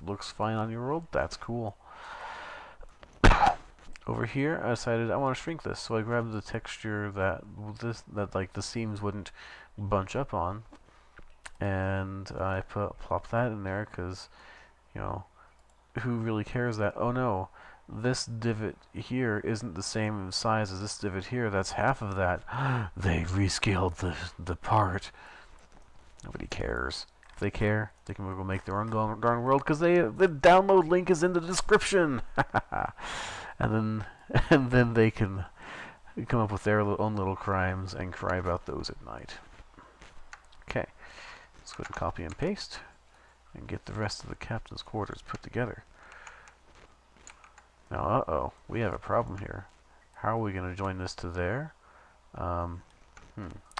looks fine on your world, that's cool. Over here, I decided I want to shrink this, so I grabbed the texture that like the seams wouldn't bunch up on, and I plop that in there because, you know, who really cares that? Oh no, this divot here isn't the same size as this divot here. That's half of that. They rescaled the part. Nobody cares. If they care, they can go make their own darn world because the download link is in the description. and then they can come up with their own little crimes and cry about those at night. Okay, let's go ahead and copy and paste and get the rest of the captain's quarters put together. Now, uh-oh, we have a problem here. How are we going to join this to there?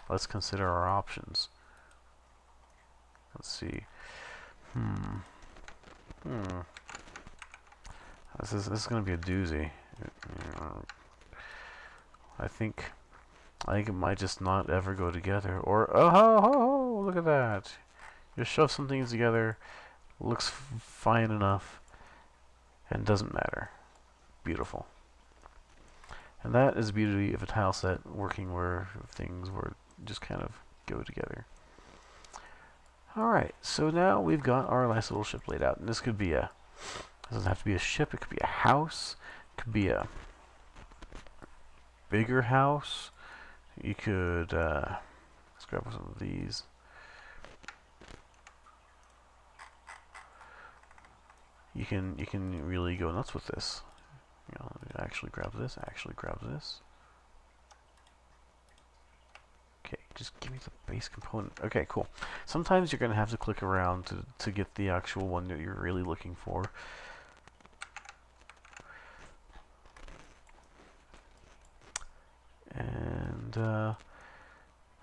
Let's consider our options. Let's see. This is going to be a doozy. I think it might just not ever go together. Or oh, look at that! Just shove some things together, looks fine enough, and doesn't matter. Beautiful. And that is the beauty of a tile set working where things were just kind of go together. Alright, so now we've got our nice little ship laid out. And this could be it doesn't have to be a ship, it could be a house, it could be a bigger house. You could, let's grab some of these. You can really go nuts with this. You know, actually grab this, Okay, just give me the base component. Okay, cool. Sometimes you're going to have to click around to get the actual one that you're really looking for. And I'm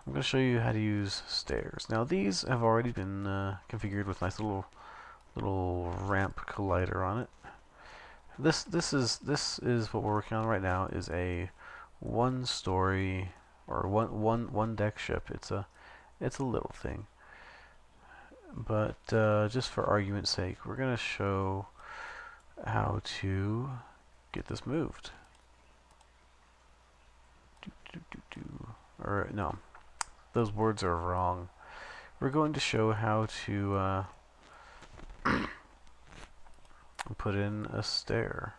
going to show you how to use stairs. Now these have already been configured with nice little ramp collider on it. This is what we're working on right now, is a one-story or one deck ship. It's a little thing, but just for argument's sake, we're gonna show how to get this moved. Or no, those words are wrong. We're going to show how to put in a stair.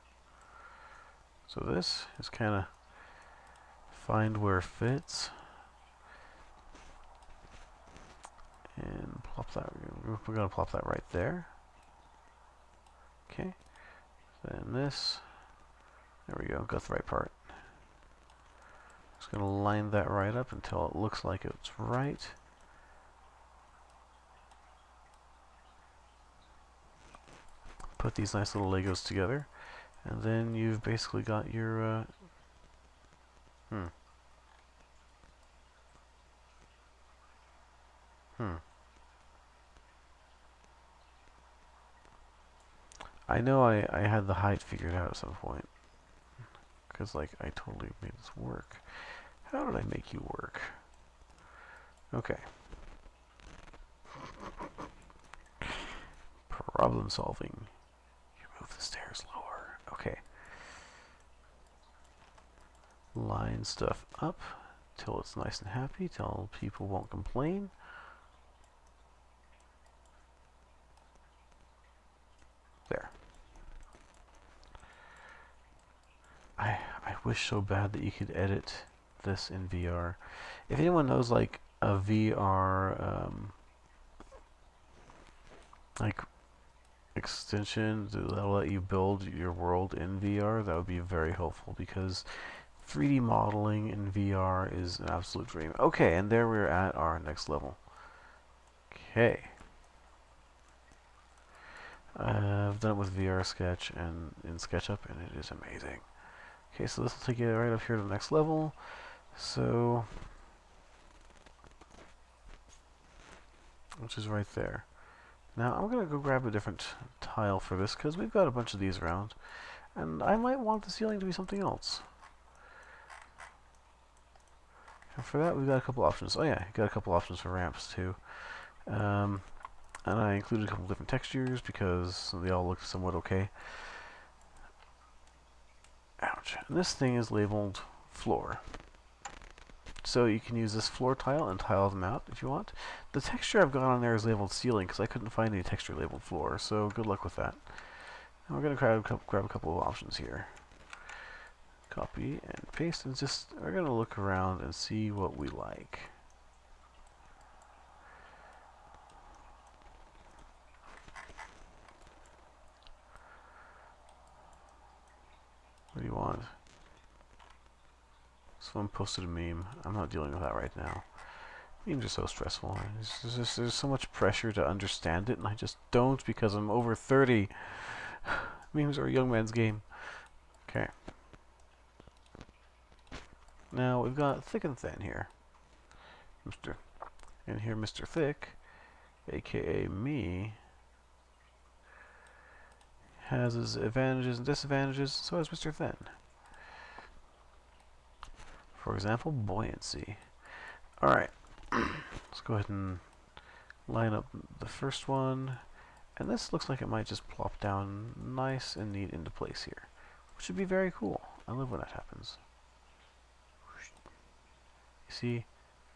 So this is kind of find where it fits and plop that. We're going to plop that right there. Okay. Then this. There we go. Got the right part. Just going to line that right up until it looks like it's right. Put these nice little Legos together, and then you've basically got your I know I had the height figured out at some point, because like I totally made this work. How did I make you work? Okay. Problem solving. You move the stairs lower. Okay. Line stuff up till it's nice and happy, till people won't complain. There. I wish so bad that you could edit this in VR. If anyone knows like a VR like extension that'll let you build your world in VR, that would be very helpful, because 3D modeling in VR is an absolute dream. Okay, and there we're at our next level. Okay. I've done it with VRChat and in SketchUp, and it is amazing. Okay, so this will take you right up here to the next level. So, which is right there. Now I'm going to go grab a different tile for this because we've got a bunch of these around, and I might want the ceiling to be something else. And for that, we've got a couple options. Oh yeah, got a couple options for ramps too. And I included a couple different textures because they all look somewhat okay. Ouch. And this thing is labeled floor. So you can use this floor tile and tile them out if you want. The texture I've got on there is labeled ceiling because I couldn't find any texture labeled floor, so good luck with that. And we're going to grab a couple of options here. Copy and paste, and we're going to look around and see what we like. What do you want? Someone posted a meme. I'm not dealing with that right now. Memes are so stressful. There's so much pressure to understand it, and I just don't because I'm over 30. Memes are a young man's game. Okay. Now we've got thick and thin here. Mr. Thick, aka me, has his advantages and disadvantages, so has Mr. Thin. For example, buoyancy. Alright, let's go ahead and line up the first one, and this looks like it might just plop down nice and neat into place here, which would be very cool. I love when that happens. You see,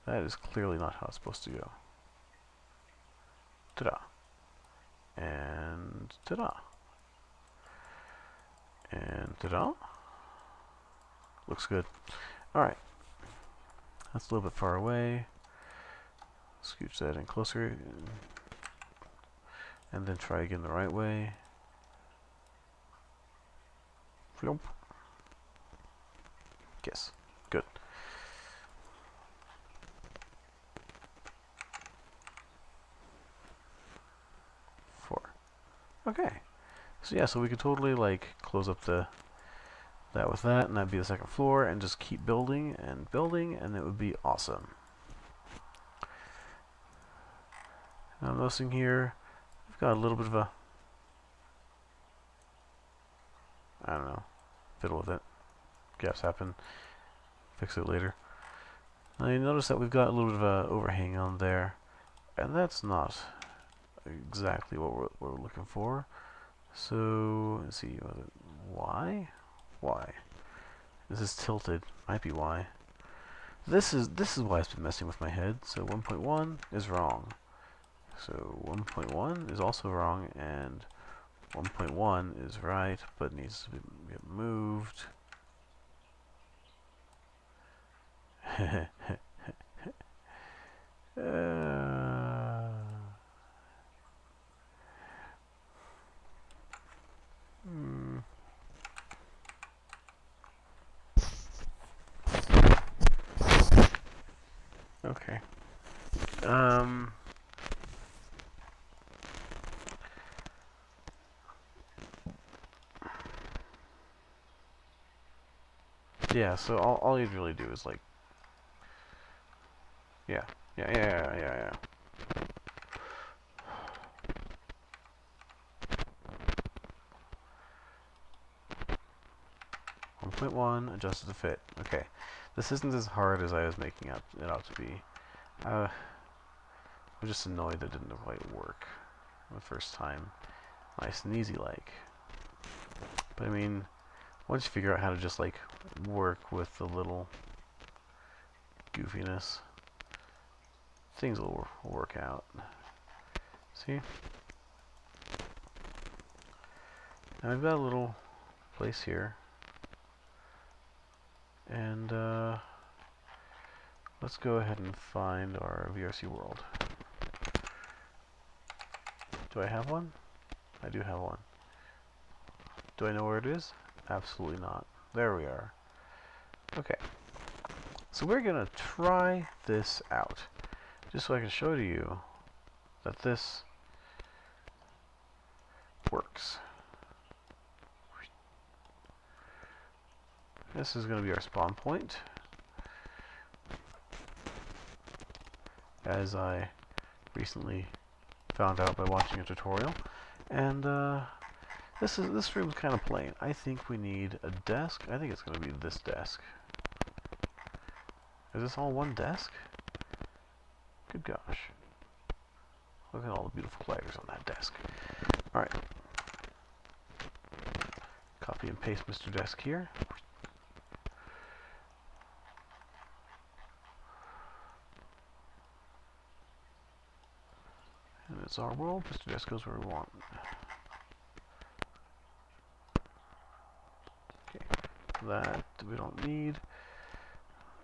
that is clearly not how it's supposed to go. Ta-da. And ta-da. And ta-da. Looks good. Alright. That's a little bit far away. Scooch that in closer. And then try again the right way. Flump. Yes. Good. Okay. So yeah, so we could totally like close up that with that, and that'd be the second floor, and just keep building, and it would be awesome. Now I'm noticing here, we've got a little bit of a, I don't know, fiddle with it. Gaps happen. Fix it later. Now you notice that we've got a little bit of a overhang on there, and that's not exactly what we're looking for. So let's see, why? This is tilted. Might be why. This is why it's been messing with my head. So 1.1 is wrong. So 1.1 is also wrong, and 1.1 is right, but needs to get moved. Okay. Yeah, so all you'd really do is like, yeah. 1.1 adjusted to fit. Okay, this isn't as hard as I was making it out to be. I'm just annoyed that it didn't quite work the first time. Nice and easy like. But I mean, once you figure out how to just like work with the little goofiness, things will work out. See? Now I've got a little place here, and let's go ahead and find our VRC world. Do I have one? I do have one. Do I know where it is? Absolutely not. There we are. Okay. So we're going to try this out, just so I can show to you that this works. This is going to be our spawn point, as I recently found out by watching a tutorial. And this room's kind of plain. I think we need a desk. I think it's going to be this desk. Is this all one desk? Good gosh. Look at all the beautiful lighters on that desk. Alright. Copy and paste Mr. Desk here. And it's our world. Mr. Desk goes where we want. Okay. That we don't need.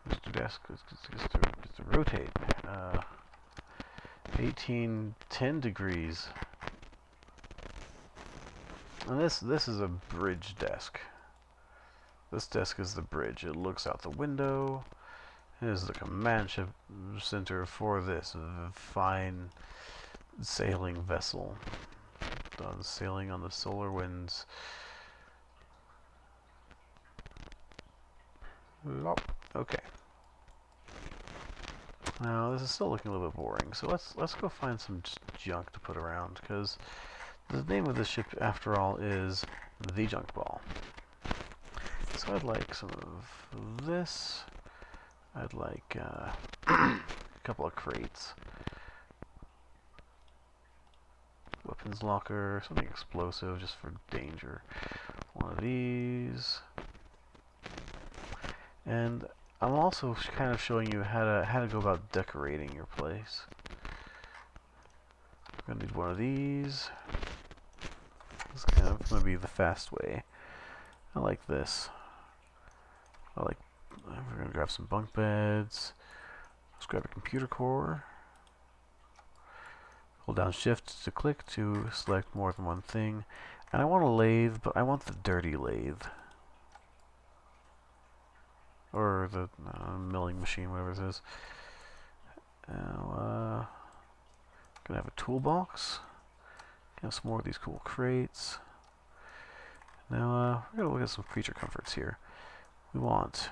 Mr. Desk gets to rotate. 1810 degrees. And this is a bridge desk. This desk is the bridge. It looks out the window. It is the command center for this fine sailing vessel. Done sailing on the solar winds. Okay. Now this is still looking a little bit boring, so let's go find some junk to put around, because the name of this ship, after all, is the Junk Ball. So I'd like some of this. I'd like a couple of crates. Weapons locker, something explosive just for danger. One of these. And I'm also kind of showing you how to go about decorating your place. We're gonna need one of these. This is kind of gonna be the fast way. I like this. We're gonna grab some bunk beds. Let's grab a computer core. Hold down Shift to click to select more than one thing. And I want a lathe, but I want the dirty lathe. Or the milling machine, whatever it is. Now, gonna have a toolbox. Have some more of these cool crates. Now, we're gonna look at some creature comforts here. We want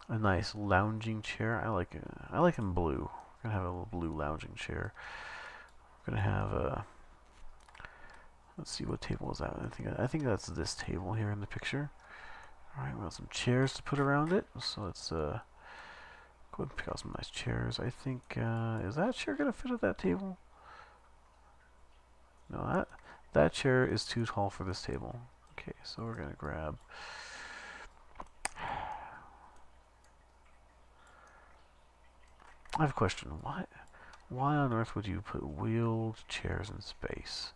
a nice lounging chair. I like it in blue. We're gonna have a little blue lounging chair. We're gonna have a. Let's see, what table is that? I think that's this table here in the picture. All right, we got some chairs to put around it. So let's go ahead and pick out some nice chairs. I think is that chair gonna fit at that table? No, that chair is too tall for this table. Okay, so we're gonna grab. I have a question. Why on earth would you put wheeled chairs in space?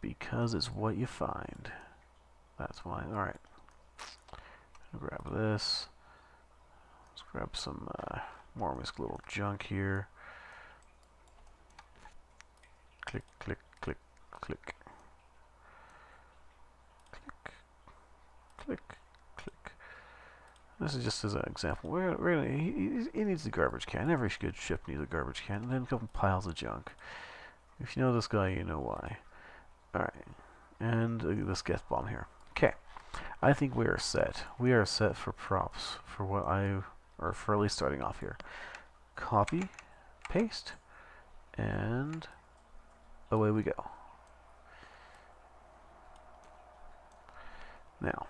Because it's what you find. That's why. All right. Grab this. Let's grab some more of this little junk here. Click, click, click, click. Click, click, click. This is just as an example. He needs a garbage can. Every good ship needs a garbage can, and then a couple piles of junk. If you know this guy, you know why. Alright. And this gas bomb here. Okay. I think we are set. We are set for props for for at least starting off here. Copy, paste, and away we go. Now,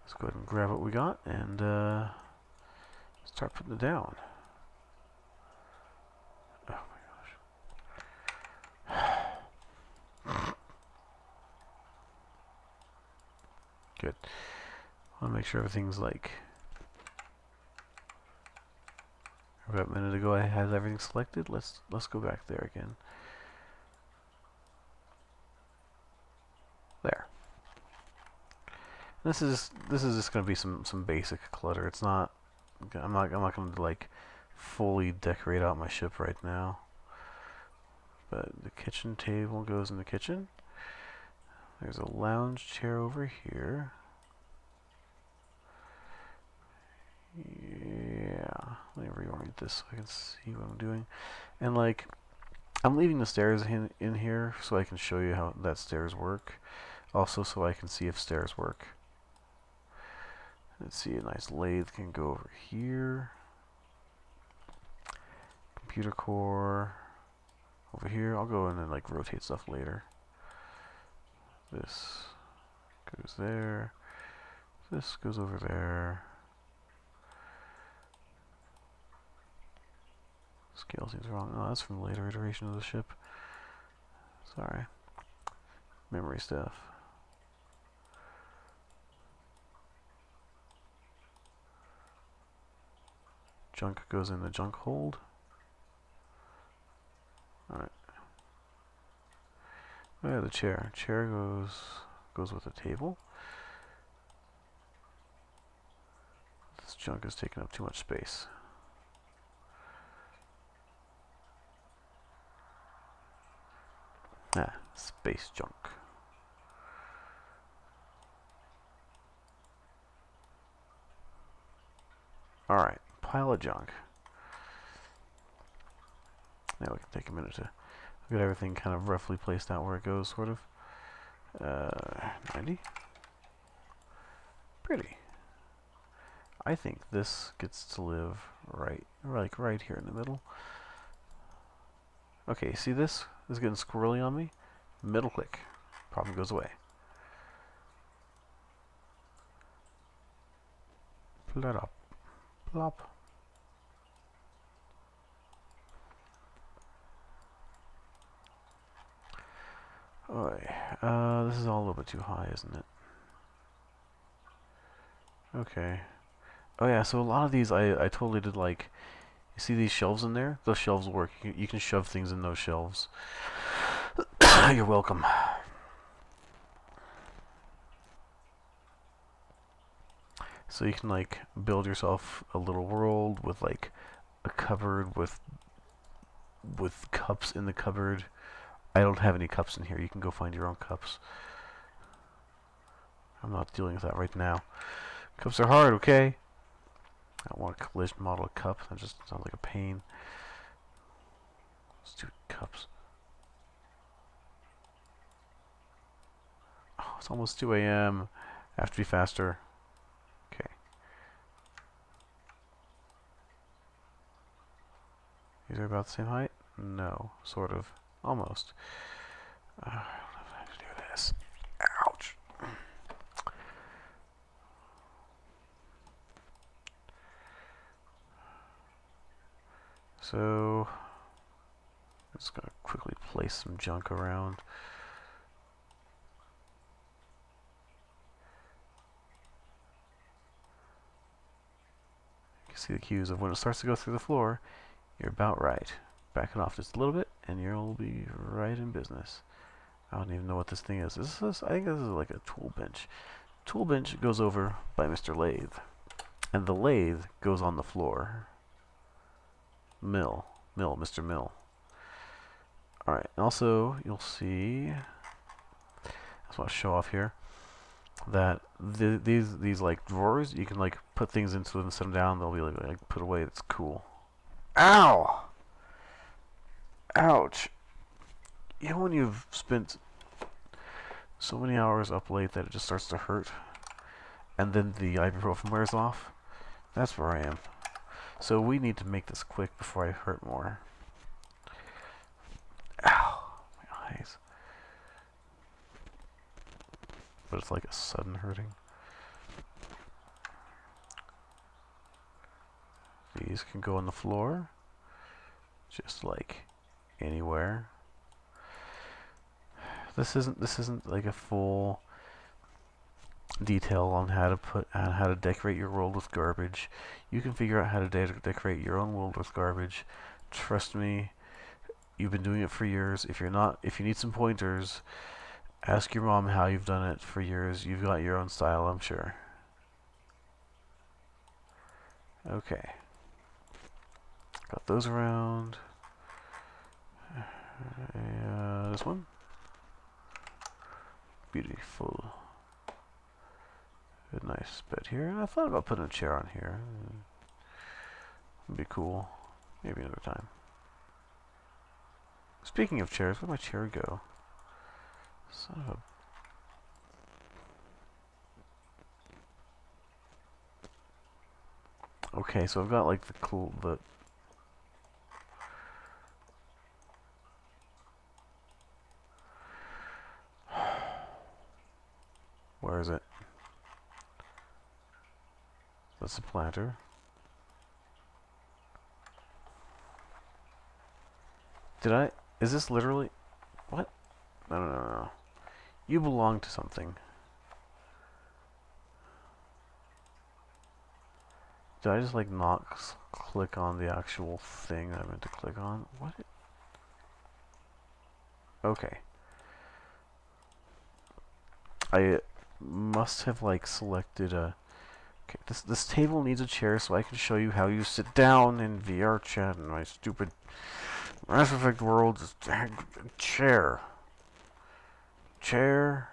let's go ahead and grab what we got and start putting it down. Oh my gosh. Good. I want to make sure everything's like. About a minute ago, I had everything selected. Let's go back there again. There. This is just going to be some basic clutter. It's not. I'm not going to like fully decorate out my ship right now. But the kitchen table goes in the kitchen. There's a lounge chair over here. Yeah, let me reorient this so I can see what I'm doing. And like, I'm leaving the stairs in here so I can show you how that stairs work. Also so I can see if stairs work. Let's see, a nice lathe can go over here. Computer core over here. I'll go in and like rotate stuff later. This goes there. This goes over there. Scale seems wrong. Oh, that's from the later iteration of the ship. Sorry. Memory stuff. Junk goes in the junk hold. Alright. Oh yeah, the chair. Chair goes with the table. This junk is taking up too much space. Ah, space junk. Alright, pile of junk. Now we can take a minute to get everything kind of roughly placed out where it goes, sort of. 90. Pretty. I think this gets to live right here in the middle. Okay, see this? This is getting squirrely on me. Middle click. Problem goes away. Plop. Plop. This is all a little bit too high, isn't it? Okay. Oh yeah, so a lot of these I totally did like. You see these shelves in there? Those shelves work. You can shove things in those shelves. You're welcome. So you can like build yourself a little world with like a cupboard with cups in the cupboard. I don't have any cups in here. You can go find your own cups. I'm not dealing with that right now. Cups are hard, okay? I want a collision model cup. That just sounds like a pain. Let's do cups. Oh, it's almost 2 a.m. I have to be faster. Okay. These are about the same height? No, sort of. Almost. I don't know how to do this. Ouch. So, I'm just going to quickly place some junk around. You can see the cues of when it starts to go through the floor, you're about right. Back it off just a little bit, and you'll be right in business. I don't even know what this thing is. I think this is like a tool bench. Tool bench goes over by Mr. Lathe, and the lathe goes on the floor. Mr. Mill. Alright, also, you'll see, I just want to show off here, that these like drawers, you can like put things into them, set them down, they'll be like put away. That's cool. Ow! Ouch! You know when you've spent so many hours up late that it just starts to hurt, and then the ibuprofen wears off? That's where I am. So we need to make this quick before I hurt more. Ow! My eyes. But it's like a sudden hurting. These can go on the floor, just like anywhere. This isn't like a full detail on how to decorate your world with garbage. You can figure out how to decorate your own world with garbage. Trust me, you've been doing it for years. If you need some pointers, ask your mom how you've done it for years. You've got your own style, I'm sure. Okay. Got those around. This one. Beautiful. A nice bed here. I thought about putting a chair on here. Would be cool. Maybe another time. Speaking of chairs, where'd my chair go? Son of a... Okay, so I've got like the where is it? That's the planter. Did I... Is this literally... What? No. You belong to something. Did I just like not click on the actual thing I meant to click on? What? Okay. I must have like selected a... Okay, this table needs a chair so I can show you how you sit down in VRChat in my stupid Mass Effect world. Chair. Chair.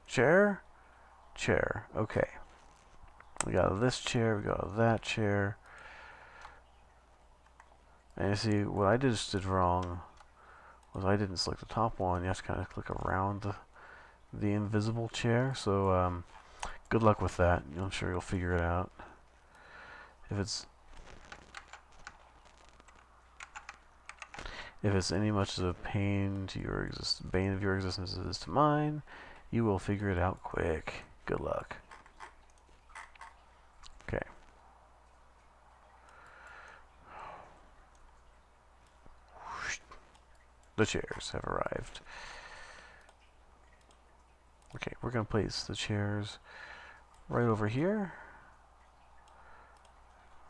Chair? Chair. Okay. We got this chair, we got that chair. And you see, what I just did wrong was I didn't select the top one. You have to kind of click around the invisible chair. So, good luck with that. I'm sure you'll figure it out. If it's any much of a pain to your bane of your existence as it is to mine, you will figure it out quick. Good luck. Okay. The chairs have arrived. Okay, we're going to place the chairs right over here.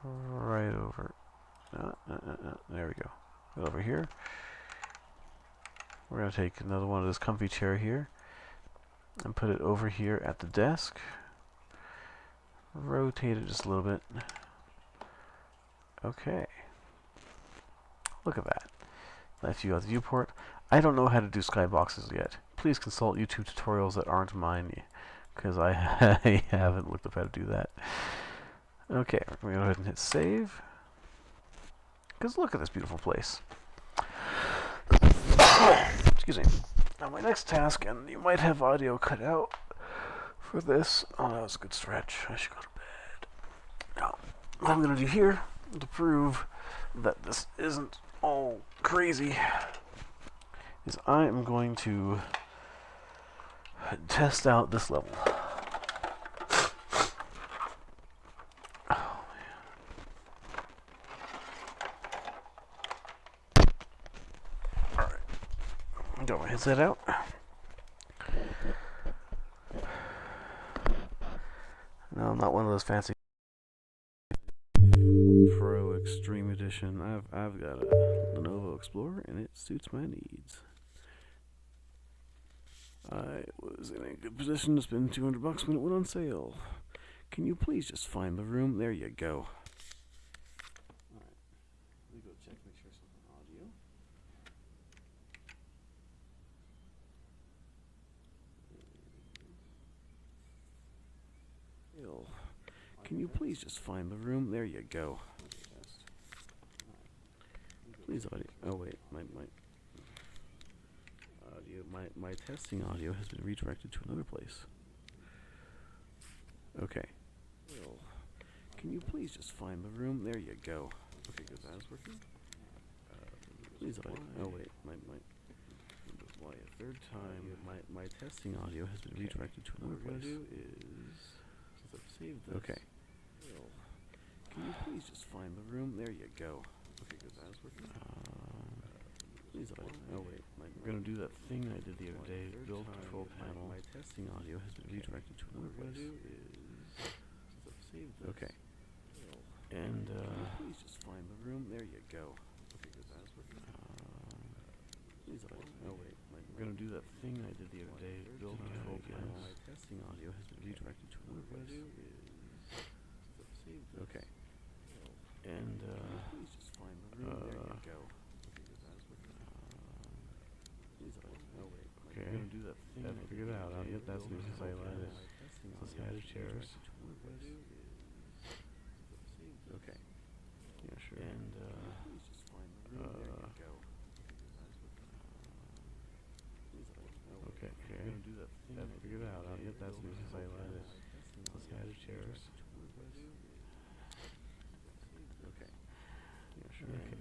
Right over... there we go. Right over here. We're going to take another one of this comfy chair here and put it over here at the desk. Rotate it just a little bit. Okay. Look at that. Nice view of the viewport. I don't know how to do skyboxes yet. Please consult YouTube tutorials that aren't mine, because I haven't looked up how to do that. Okay, we're going to go ahead and hit save. Because look at this beautiful place. Excuse me. Now my next task, and you might have audio cut out for this. Oh, that was a good stretch. I should go to bed. Now, what I'm going to do here to prove that this isn't all crazy is I am going to test out this level. Oh, man. Alright. Got my headset out. No, I'm not one of those fancy Pro Extreme Edition. I've got a Lenovo Explorer and it suits my needs. I was in a good position to spend $200 when it went on sale. Can you please just find the room? There you go. Alright, let me go check, make sure it's on audio. Can you please just find the room? There you go. Please audio. Oh wait, my audio, my testing audio has been redirected to another place. Okay. Can you please just find the room? There you go. Okay, good. That is working. Please audio. Oh wait, my why a third time my testing audio has been redirected to another place. What we're gonna do is since I've saved this. Okay. Can you please just find the room? There you go. Okay, good. That is working. Please audio. Oh wait, we're gonna do that thing I did the other day. Build control panel. My testing audio has been redirected to another place. What we're gonna do is since I've saved this. Okay. And please just find the room. There you go. Okay, good. That is working. Please audio. Oh wait, we're gonna do that thing I did the other day. Build control panel. My testing audio has been redirected to another place. What we're gonna do is since I've saved this. Okay. And please just find the room. There you go. Okay, good. That is working. Please audio. Oh wait. Okay. We're gonna do that thing. I figured it out. I'll get that since I lied it. Let's add chairs. Okay. Yeah, sure. And please just find the room. There you go. that's new since I added. Let's add chairs. Okay. Yeah, sure. Okay.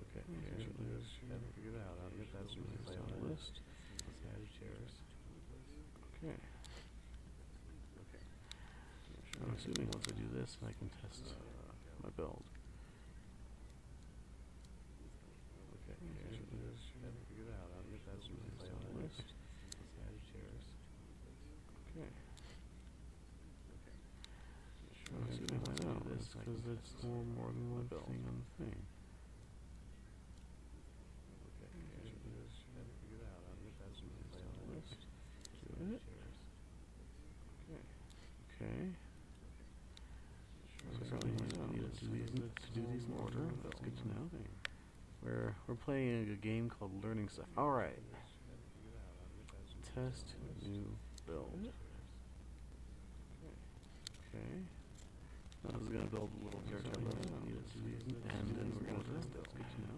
Okay. Haven't figured it out. I'll get that as soon as I on the list. Let's add chairs. Okay. Okay. Yeah, sure. I'm assuming once I do this, I can test my build. Okay. Haven't figured it out. I'll get that as soon as I on the list. Let's add chairs. Okay. I'm assuming once I do this, because it's more than one thing on the thing. Okay. Haven't figured it out. I'll get that as soon as I on the list. Do it. Okay. Okay. So certainly need us to do these in order. That's good to know. We're playing a game called Learning Stuff. All right. Test new build. Okay. Now this is gonna build a little VRChat level, and then we're gonna test it. That's good to know.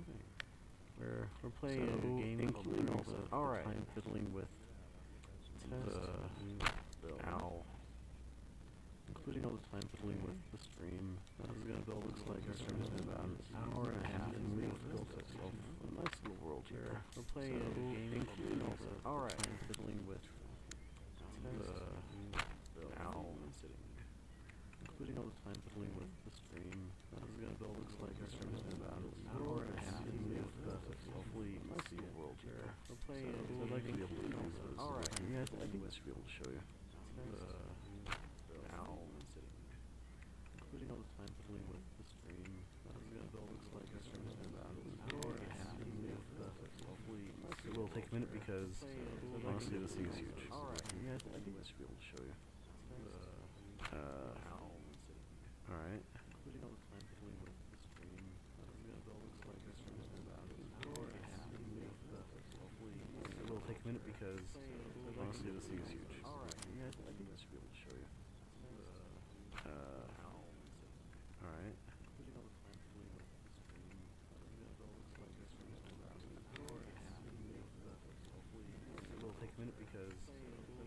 We're playing a game called Learning Stuff. All right. I'm fiddling with the owl. Including all the time fiddling with the stream. This is gonna build. Looks like our stream has been about an hour and a half, and we've built ourselves a nice little world here. We're playing a game, including all the time fiddling with the owl. Including all the time fiddling with the stream. This is gonna build. Looks like our stream has been about an hour and a half, and we've built ourselves a nice little world here. We're playing. I'd like to be able to use those. All right. Yeah, I think I should be able to show you. Including all the time fiddling with the stream. This is gonna build. Looks like our stream has been about an hour and a half, and we've hopefully it will take a minute because honestly this thing is huge. All right. Yeah, I think I should be able to show you. All right. Including all the time fiddling with the stream. This is gonna build. Looks like our stream has been about an hour and a half, and we've hopefully it will take a minute because honestly this thing is huge. All right. Yeah, I think I should be able to show you. Alright. Including all the time fiddling with the stream. Looks like our stream has been about an hour and a half, and we've hopefully it will take a minute because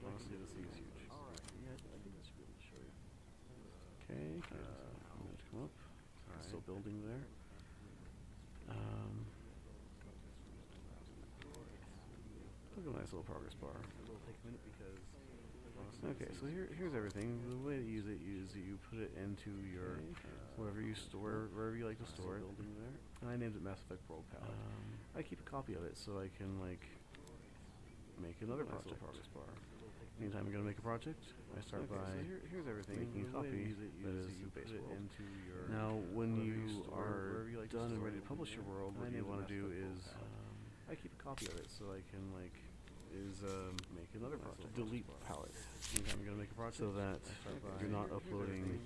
honestly this thing is huge. Alright. Yeah, I think I should be able to show you. Okay. I'm going to come up. Alright. Still building there. Look at a nice little progress bar. It will take a minute because okay, so here's everything. The way to use it is you put it into your wherever you like to store it. And I named it Mass Effect World Palette. I keep a copy of it so I can like make another project. Anytime I'm gonna make a project, I start by here's everything. Making a copy that is the base world. Now, when you are done and ready to publish your world, what you want to do is I keep a copy of it so I can like make another project. Delete palette. Anytime I'm gonna make a project, so that you're not uploading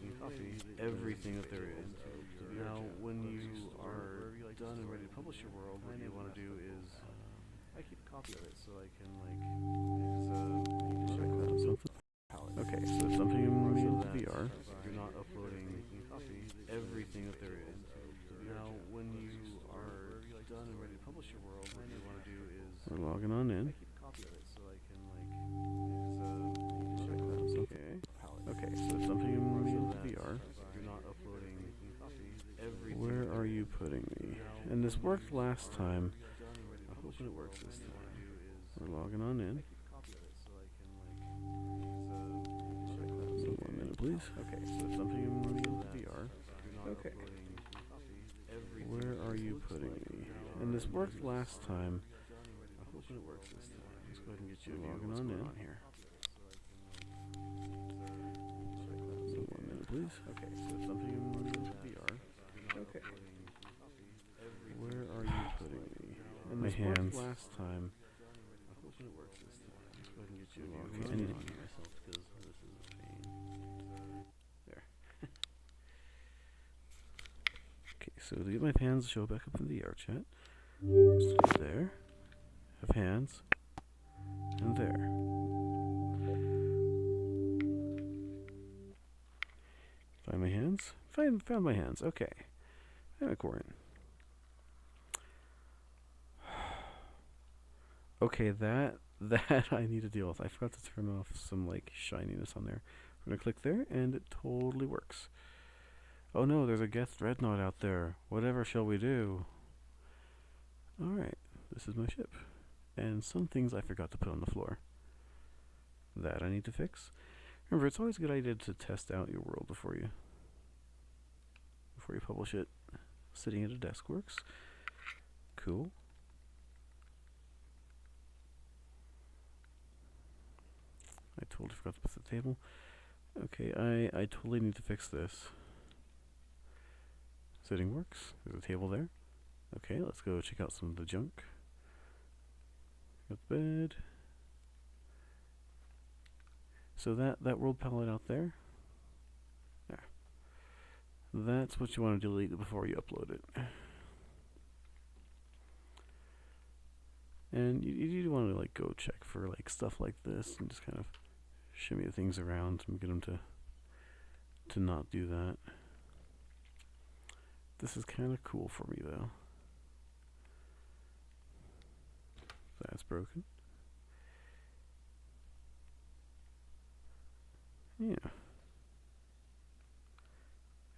everything that there is. Now, when you are done and ready to publish your world, what you want to do is I keep a copy of it so I can like okay, so it's something in VR. You're not uploading everything that there is. Now, when you are done and ready to publish your world, what you want to do is we're logging on in. Okay, so it's something in VR. You're not uploading everything. Where are you putting me? And this worked last time. I'm hoping it works this time. We're logging on in. So 1 minute, please. Okay, so it's something in VR. Okay. Where are you putting me? And this worked last time. I'm hoping it works this time. Let's go ahead and get you logging on in here. So 1 minute, please. Okay, so it's something in VR. Okay. Where are you putting me? And this worked last time. I'm hoping it works this time. Let's go ahead and get you logging on. I need to mute myself because this is a pain. There. Okay, so to get my hands to show back up in the VRChat, stay there, have hands, and there. Find my hands? Found my hands, okay. And accordion. Okay, that I need to deal with. I forgot to turn off some like shininess on there. I'm gonna click there, and it totally works. Oh no, there's a Geth dreadnought out there. Whatever shall we do? All right, this is my ship, and some things I forgot to put on the floor. That I need to fix. Remember, it's always a good idea to test out your world before you publish it. Sitting at a desk works. Cool. I totally forgot to put the table. Okay, I totally need to fix this. Sitting works. There's a table there. Okay, let's go check out some of the junk. Got the bed. So that world palette out there, yeah, that's what you want to delete before you upload it. And you do want to like go check for like stuff like this and just kind of shimmy the things around and get them to not do that. This is kind of cool for me though. That's broken. Yeah.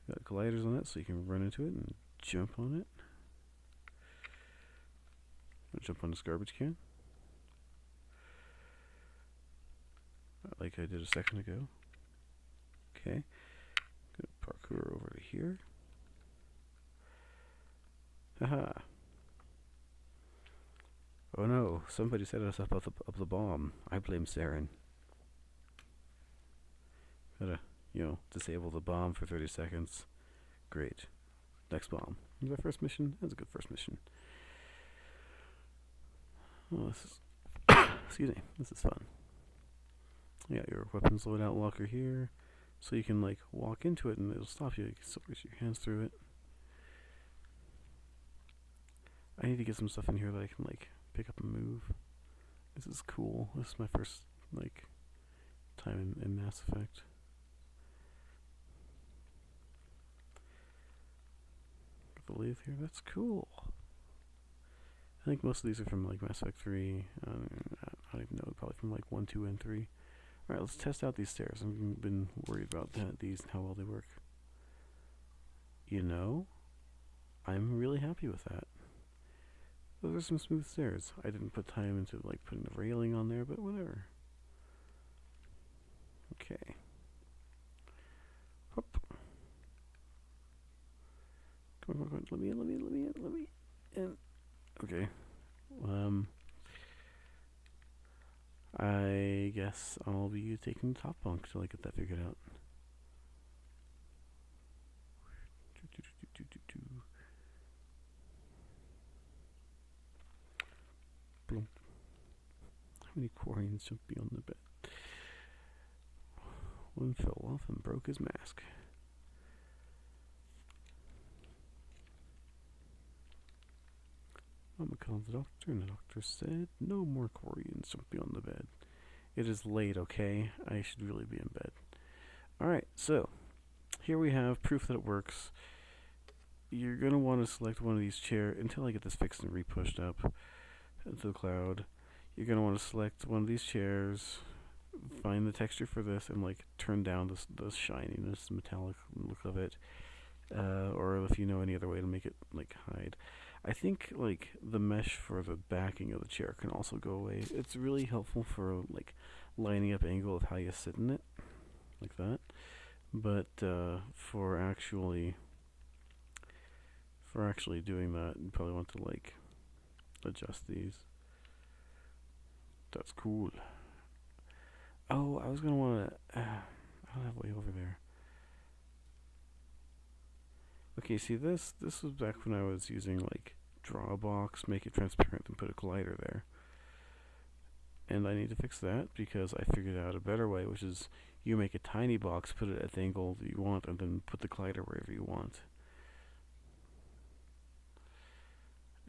Got gliders on that so you can run into it and jump on it. Jump on this garbage can. Like I did a second ago. Okay. Gonna parkour over to here. Haha. Oh no, somebody set us up the bomb. I blame Saren. Gotta, disable the bomb for 30 seconds. Great. Next bomb. Is that first mission? That's a good first mission. Oh, this is excuse me. This is fun. You got your weapons loadout locker here, so you can like walk into it and it'll stop you. You can still reach your hands through it. I need to get some stuff in here that I can like pick up and move. This is cool. This is my first like time in Mass Effect. Got the lathe here. That's cool. I think most of these are from like Mass Effect 3. I don't even know. Probably from like 1, 2, and 3. Alright, let's test out these stairs. I've been worried about these and how well they work. I'm really happy with that. Those are some smooth stairs. I didn't put time into like putting the railing on there, but whatever. Okay. Hop. Come on. Let me in. Okay. I guess I'll be taking the top bunk till I get that figured out. How many Quarians should be on the bed? One fell off and broke his mask. Mama called the doctor, and the doctor said, no more Quarians should be on the bed. It is late, okay? I should really be in bed. Alright, so here we have proof that it works. You're going to want to select one of these chairs until I get this fixed and repushed up into the cloud. You're going to want to select one of these chairs, find the texture for this, and like turn down the shininess, metallic look of it. Or if you know any other way to make it like hide. I think like the mesh for the backing of the chair can also go away. It's really helpful for like lining up angle of how you sit in it, like that. But for actually doing that, you probably want to like adjust these. That's cool. Oh, I was gonna want to. I don't have way over there. Okay, see this was back when I was using like draw a box, make it transparent, and put a collider there. And I need to fix that because I figured out a better way, which is you make a tiny box, put it at the angle that you want, and then put the collider wherever you want.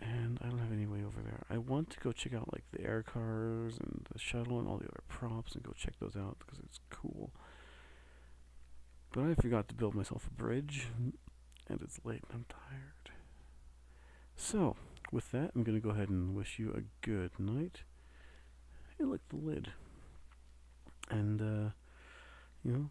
And I don't have any way over there. I want to go check out like the air cars and the shuttle and all the other props and go check those out because it's cool. But I forgot to build myself a bridge, and it's late and I'm tired. So, with that, I'm going to go ahead and wish you a good night. hey, look, the lid. And, you know,